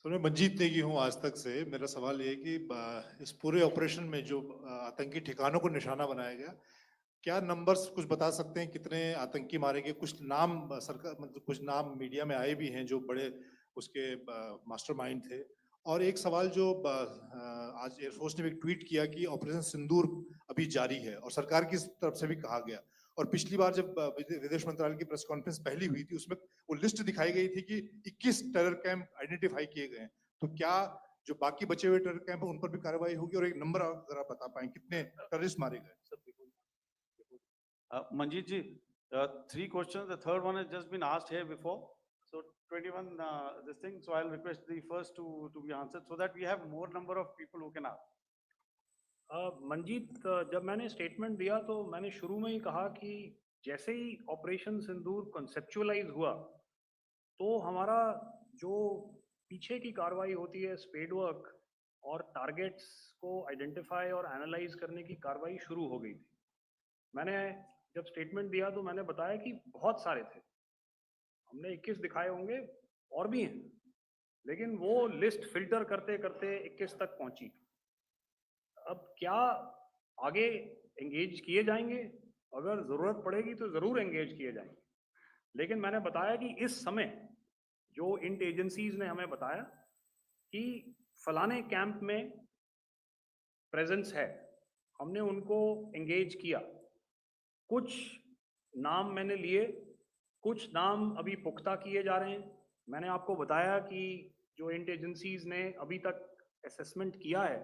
तो मैं मंजीत नेगी हूँ आज तक से। मेरा सवाल ये है कि इस पूरे ऑपरेशन में जो आतंकी ठिकानों को निशाना बनाया गया, क्या नंबर्स कुछ बता सकते हैं कितने आतंकी मारे गए? कुछ नाम सरकार मतलब कुछ नाम मीडिया में आए भी हैं जो बड़े उसके मास्टरमाइंड थे। और एक सवाल जो आज एयरफोर्स ने भी ट्वीट किया कि ऑपरेशन सिंदूर अभी जारी है और सरकार की तरफ से भी कहा गया। और पिछली बार जब विदेश मंत्रालय की प्रेस कॉन्फ्रेंस पहली हुई थी उसमें वो लिस्ट दिखाई गई थी कि 21 टेरर कैंप आइडेंटिफाई किए गए हैं। तो क्या जो बाकी बचे हुए टेरर कैंप उन पर भी कार्रवाई होगी? और एक नंबर अगर आप बता पाएं कितने टेररिस्ट मारे गए? Manjeet ji, 3 questions. The third one has just been asked here before. So 21, this thing. So I'll request the first two to be answered so that we have more number of people who can ask. Manjeet, जब मैंने statement दिया तो मैंने शुरू में ही कहा कि जैसे ही ऑपरेशन सिंदूर कॉन्सेप्चुअलाइज हुआ तो हमारा जो पीछे की कार्रवाई होती है स्पेड वर्क और टारगेट्स को आइडेंटिफाई और एनालाइज करने की कार्रवाई शुरू हो गई थी। मैंने जब स्टेटमेंट दिया तो मैंने बताया कि बहुत सारे थे, हमने 21 दिखाए होंगे और भी हैं, लेकिन वो लिस्ट फिल्टर करते करते 21 तक पहुंची। अब क्या आगे एंगेज किए जाएंगे? अगर जरूरत पड़ेगी तो जरूर एंगेज किए जाएंगे, लेकिन मैंने बताया कि इस समय जो इंट एजेंसीज ने हमें बताया कि फलाने कैंप में प्रेजेंस है, हमने उनको एंगेज किया। कुछ नाम मैंने लिए, कुछ नाम अभी पुख्ता किए जा रहे हैं। मैंने आपको बताया कि जो इंट एजेंसीज ने अभी तक असेसमेंट किया है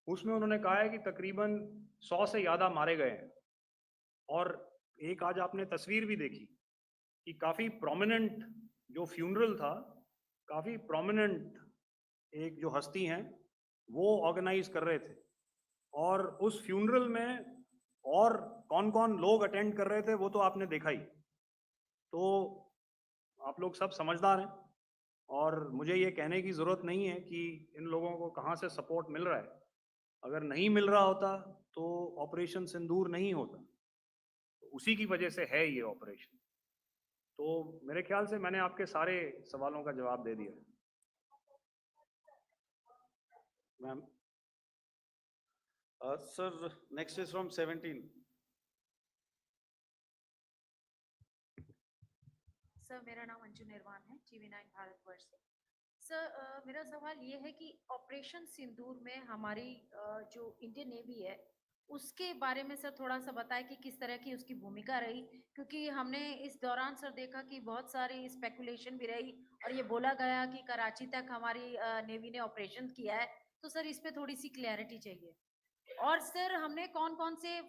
उसमें उन्होंने कहा है कि तकरीबन 100 से ज़्यादा मारे गए हैं। और एक आज आपने तस्वीर भी देखी कि काफ़ी प्रोमिनेंट जो फ्यूनरल था, काफ़ी प्रोमिनेंट एक जो हस्ती हैं वो ऑर्गेनाइज कर रहे थे, और उस फ्यूनरल में और कौन कौन लोग अटेंड कर रहे थे वो तो आपने देखा ही। तो आप लोग सब समझदार हैं, और मुझे ये कहने की ज़रूरत नहीं है कि इन लोगों को कहाँ से सपोर्ट मिल रहा है। अगर नहीं मिल रहा होता तो ऑपरेशन सिंदूर नहीं होता, तो उसी की वजह से है ये ऑपरेशन। तो मेरे ख्याल से मैंने आपके सारे सवालों का जवाब दे दिया। Ma'am, Sir, next is from 17. Sir, मेरा नाम अंजू निर्वाण है, TV9 भारतवर्ष से। सर, मेरा सवाल ये है कि ऑपरेशन सिंदूर में हमारी जो इंडियन नेवी है उसके बारे में सर थोड़ा सा बताएं कि किस तरह की उसकी भूमिका रही, क्योंकि हमने इस दौरान सर देखा कि बहुत सारी स्पेकुलेशन भी रही और ये बोला गया कि कराची तक हमारी नेवी ने ऑपरेशन किया है। तो सर इस पे थोड़ी सी क्लैरिटी चाहिए। और सर हमने कौन कौन से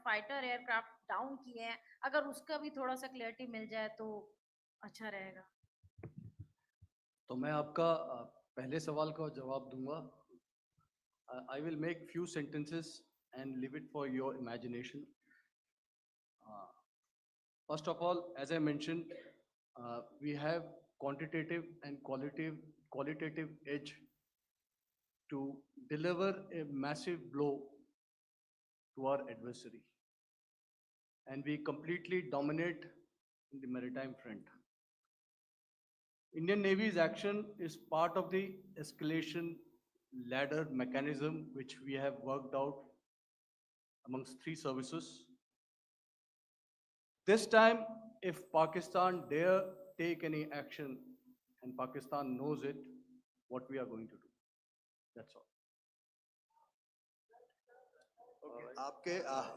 फाइटर एयरक्राफ्ट डाउन किए हैं, अगर उसका भी थोड़ा सा क्लैरिटी मिल जाए तो अच्छा रहेगा। तो मैं आपका पहले सवाल का जवाब दूंगा। I will make few sentences and leave it for your imagination. First of all, as I mentioned, we have quantitative and qualitative edge to deliver a massive blow to our adversary, and we completely dominate in the maritime front. Indian Navy's action is part of the escalation ladder mechanism which we have worked out amongst 3 services. This time, if Pakistan dare take any action, and Pakistan knows it, what we are going to do. That's all.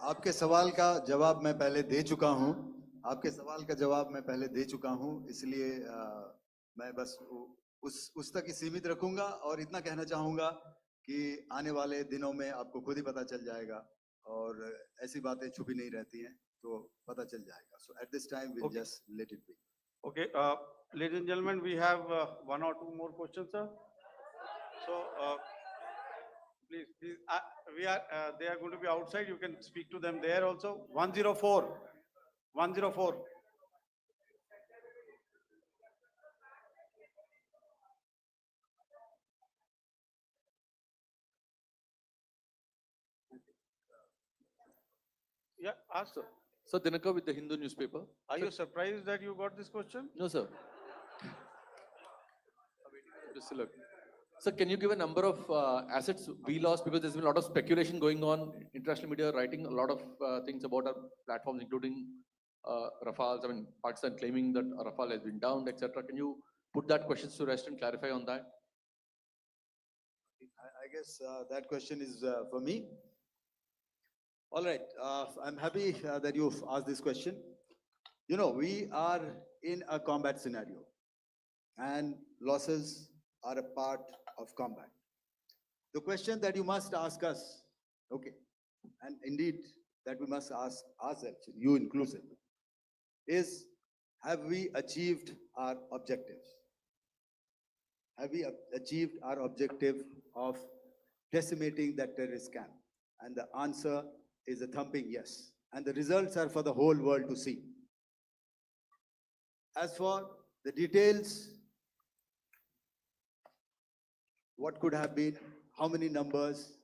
आपके सवाल का जवाब मैं पहले दे चुका हूं। आपके सवाल का जवाब मैं पहले दे चुका हूं, इसलिए मैं बस उस तक ही सीमित रखूंगा और इतना कहना चाहूंगा कि आने वाले दिनों में आपको खुद ही पता चल जाएगा, और ऐसी बातें छुपी नहीं रहती हैं, तो पता चल जाएगा। So at this time we'll just let it be. Okay, ladies and gentlemen, we have one or two more questions, sir. So please, they are going to be outside. You can speak to them there also. 104, 104. Yeah, ask sir. Sir, Dinaka with the Hindu newspaper. Are Sir, you surprised that you got this question? No, sir. Just look. Sir, can you give a number of assets we lost, because there's been a lot of speculation going on, international media writing a lot of things about our platforms, including Rafales. I mean, Pakistan claiming that a Rafale has been downed, etc. Can you put that question to rest and clarify on that? I guess that question is for me. All right, I'm happy that you've asked this question. You know, we are in a combat scenario, and losses are a part of combat. The question that you must ask us, okay, and indeed that we must ask ourselves, you inclusive, is have we achieved our objectives? Have we achieved our objective of decimating that terrorist camp? And the answer is a thumping yes. And the results are for the whole world to see. As for the details, what could have been, how many numbers,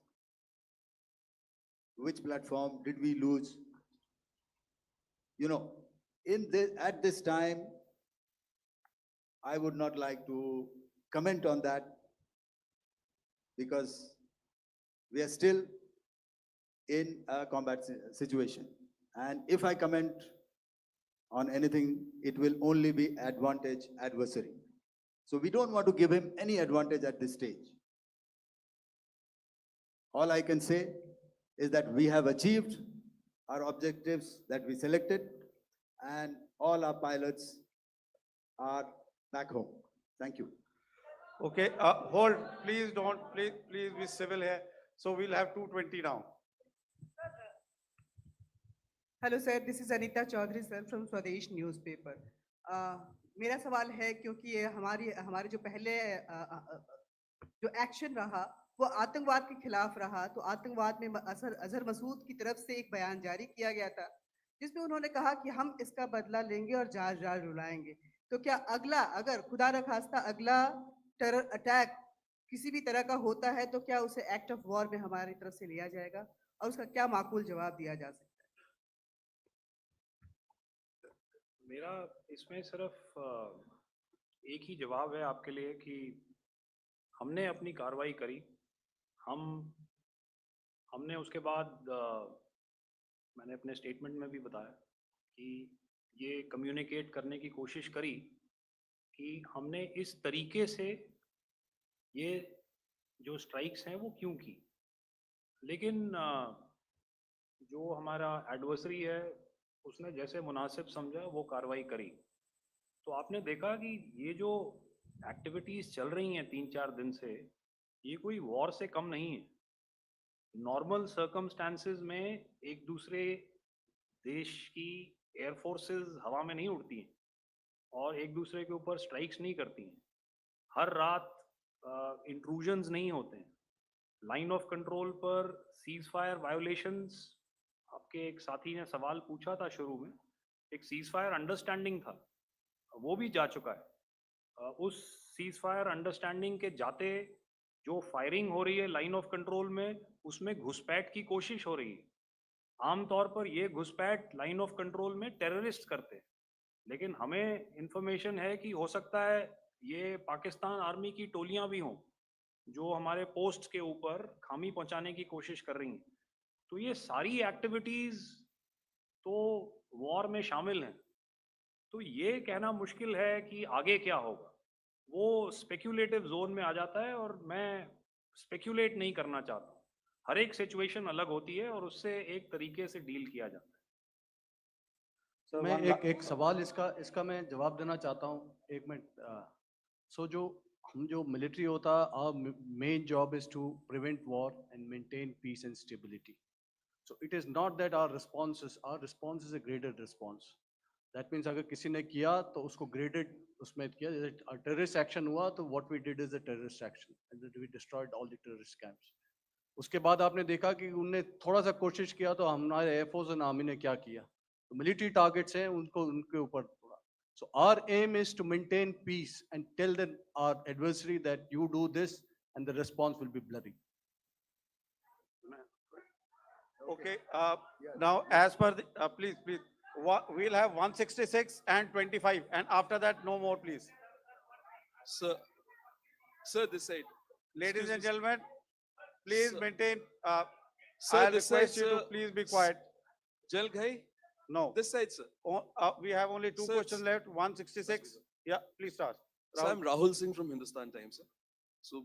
which platform did we lose? You know, at this time, I would not like to comment on that, because we are still in a combat situation. And if I comment on anything, it will only be advantage adversary. So we don't want to give him any advantage at this stage. All I can say is that we have achieved our objectives that we selected, and all our pilots are back home. Thank you. Okay, hold, please don't, please be civil here. So we'll have 220 now. Hello sir, this is Anita Chaudhary sir from Swadesh newspaper. मेरा सवाल है, क्योंकि ये हमारे जो पहले जो action रहा वो आतंकवाद के खिलाफ रहा, तो आतंकवाद में अजहर मसूद की तरफ से एक बयान जारी किया गया था जिसमें उन्होंने कहा कि हम इसका बदला लेंगे और जहाज जहाज रुलाएंगे। तो क्या अगला, अगर खुदा न खास्ता अगला टेरर अटैक किसी भी तरह का होता है, तो क्या उसे एक्ट ऑफ वॉर में हमारी तरफ से लिया जाएगा और उसका क्या माकूल जवाब दिया जा सकता है? मेरा इसमें सिर्फ एक ही जवाब है आपके लिए कि हमने अपनी कार्रवाई करी। हमने उसके बाद मैंने अपने स्टेटमेंट में भी बताया कि ये कम्युनिकेट करने की कोशिश करी कि हमने इस तरीके से ये जो स्ट्राइक्स हैं वो क्यों की। लेकिन जो हमारा एडवर्सरी है उसने जैसे मुनासिब समझा वो कार्रवाई करी। तो आपने देखा कि ये जो एक्टिविटीज़ चल रही हैं 3-4 दिन से, ये कोई वॉर से कम नहीं है। नॉर्मल सर्कमस्टांसेस में एक दूसरे देश की एयर फोर्सेस हवा में नहीं उड़ती हैं और एक दूसरे के ऊपर स्ट्राइक्स नहीं करती हैं। हर रात इंट्रूजन्स नहीं होते हैं। लाइन ऑफ कंट्रोल पर सीज फायर वायोलेशंस, आपके एक साथी ने सवाल पूछा था शुरू में, एक सीज फायर अंडरस्टैंडिंग था, वो भी जा चुका है। उस सीज फायर अंडरस्टैंडिंग के जाते जो फायरिंग हो रही है लाइन ऑफ कंट्रोल में, उसमें घुसपैठ की कोशिश हो रही है। आमतौर पर ये घुसपैठ लाइन ऑफ कंट्रोल में टेररिस्ट करते हैं, लेकिन हमें इंफॉर्मेशन है कि हो सकता है ये पाकिस्तान आर्मी की टोलियां भी हों जो हमारे पोस्ट के ऊपर खामी पहुंचाने की कोशिश कर रही हैं। तो ये सारी एक्टिविटीज तो वॉर में शामिल हैं। तो ये कहना मुश्किल है कि आगे क्या होगा, वो स्पेक्यूलेटिव जोन में आ जाता है और मैं स्पेक्यूलेट नहीं करना चाहता हूँ। हर एक सिचुएशन अलग होती है और उससे एक तरीके से डील किया जाता है। मैं एक सवाल इसका मैं जवाब देना चाहता हूँ, 1 मिनट। सो जो मिलिट्री होता है, our main job is to prevent war and maintain peace and stability. So it is not that our response is a graded response. That means अगर किसी ने किया तो उसको graded उसमें किया। जैसे terrorist action हुआ तो what we did is a terrorist action and that we destroyed all the terrorist camps. उसके बाद आपने देखा कि उनने थोड़ा सा कोशिश किया तो हमारे एयरफोर्स और आर्मी ने क्या किया, तो मिलिट्री टारगेट्स हैं उनको उनके ऊपर। So our aim is to maintain peace and tell our adversary that you do this and the response will be bloody. Okay, now as per the, please, we'll have 166 and 25, and after that, no more, please. Sir, this side. Ladies and Excuse me, gentlemen, please Sir. maintain, Sir, I'll this request side, you to sir. please be quiet. Jal Ghai, No, this side, sir. we have only two Sir, questions left, 166. Yeah, please start. So I'm Rahul Singh from Hindustan Times, sir. So,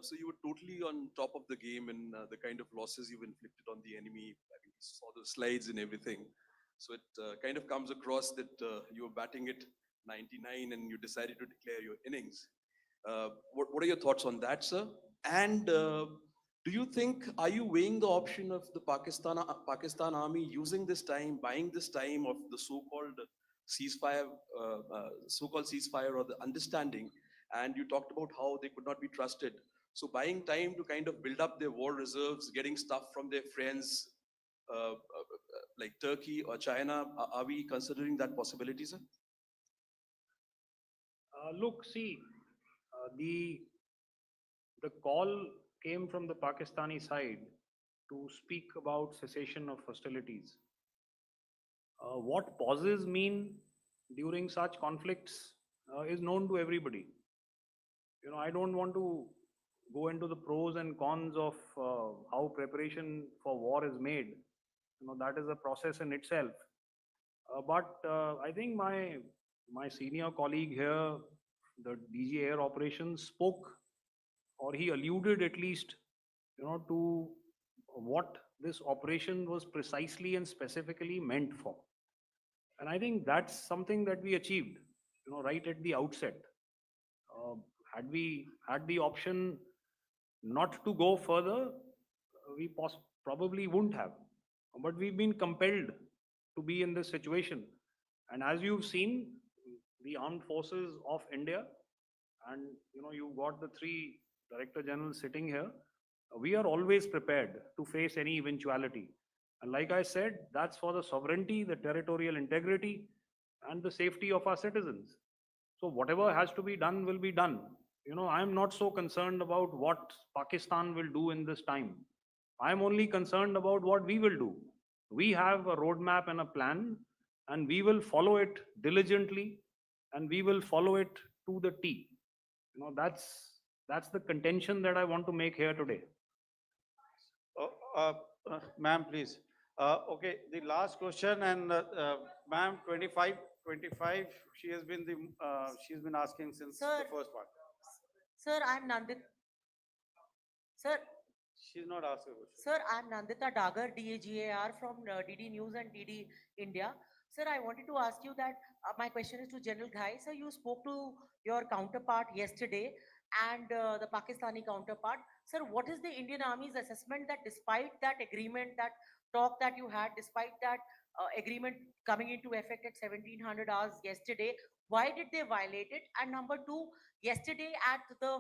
so you were totally on top of the game in the kind of losses you've inflicted on the enemy. I mean, we saw the slides and everything. So it kind of comes across that you were batting it 99 and you decided to declare your innings. What are your thoughts on that, sir? And do you think, are you weighing the option of the Pakistan army using this time, buying this time of the so-called ceasefire, or the understanding? And you talked about how they could not be trusted. So buying time to kind of build up their war reserves, getting stuff from their friends, like Turkey or China, are we considering that possibility, sir? Look, see, the call came from the Pakistani side to speak about cessation of hostilities. What pauses mean during such conflicts is known to everybody. You know, I don't want to go into the pros and cons of how preparation for war is made. You know, that is a process in itself. But I think my senior colleague here, the DG Air Operations, spoke, or he alluded at least, you know, to what this operation was precisely and specifically meant for. And I think that's something that we achieved, you know, right at the outset. Had we had the option not to go further, we probably wouldn't have. But we've been compelled to be in this situation. And as you've seen, the armed forces of India, and you've got the three Director Generals sitting here, we are always prepared to face any eventuality. And like I said, that's for the sovereignty, the territorial integrity, and the safety of our citizens. So whatever has to be done will be done. I'm not so concerned about what Pakistan will do in this time. I'm only concerned about what we will do. We have a roadmap and a plan, and we will follow it diligently, and we will follow it to the T. That's the contention that I want to make here today. Ma'am, please. Okay, the last question, and ma'am, 25, she has been she's been asking since the Sir. first part. Sir, I'm Nandita. Sir, She's not asking a question. Sir, I'm Nandita Dagar, DAGAR from DD News and DD India. Sir, I wanted to ask you that my question is to General Ghai. Sir, you spoke to your counterpart yesterday and the Pakistani counterpart. Sir, what is the Indian Army's assessment that despite that agreement, that talk that you had, despite that agreement coming into effect at 1700 hours yesterday, why did they violate it? And number two, yesterday at the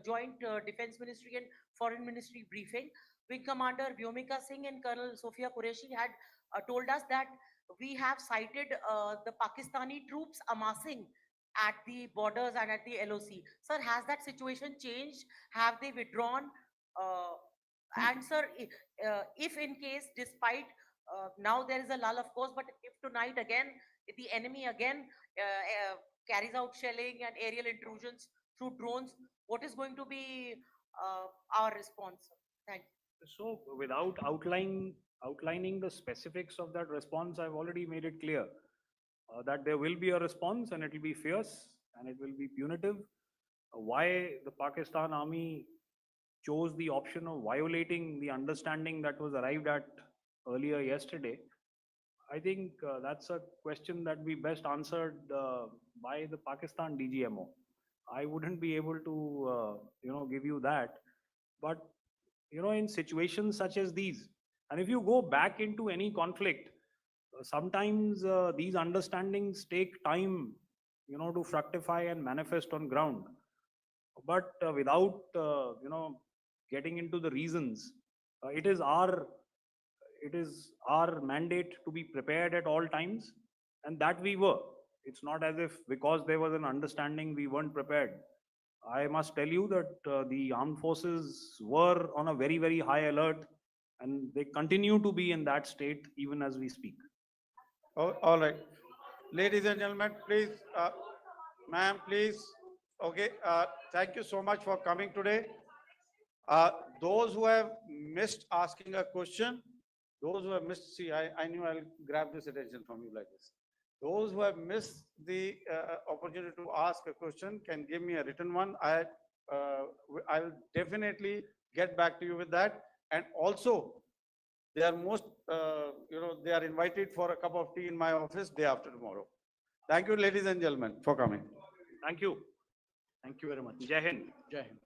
joint Defense Ministry and Foreign Ministry briefing, Wing Commander Vyomika Singh and Colonel Sophia Qureshi had told us that we have cited the Pakistani troops amassing at the borders and at the LOC. Sir, has that situation changed? Have they withdrawn? And sir, if in case, despite now there is a lull, of course, but if tonight again, if the enemy again carries out shelling and aerial intrusions through drones, what is going to be our response? Thank you. So without outlining the specifics of that response, I've already made it clear that there will be a response, and it will be fierce and it will be punitive. Why the Pakistan Army chose the option of violating the understanding that was arrived at earlier yesterday, I think that's a question that we best answered by the Pakistan DGMO. I wouldn't be able to, give you that. But, in situations such as these, and if you go back into any conflict, sometimes these understandings take time, to fructify and manifest on ground. But without, getting into the reasons, it is our mandate to be prepared at all times, and that we were. It's not as if because there was an understanding we weren't prepared. I must tell you that the armed forces were on a very, very high alert, and they continue to be in that state even as we speak. Oh, all right. Ladies and gentlemen, please, ma'am, please. Okay, thank you so much for coming today. Those who have missed asking a question, those who have missed, see, I knew I'll grab this attention from you like this. Those who have missed the opportunity to ask a question can give me a written one. I will definitely get back to you with that. And also, they are they are invited for a cup of tea in my office day after tomorrow. Thank you, ladies and gentlemen, for coming. Thank you. Thank you very much. Jai Hind. Jai Hind.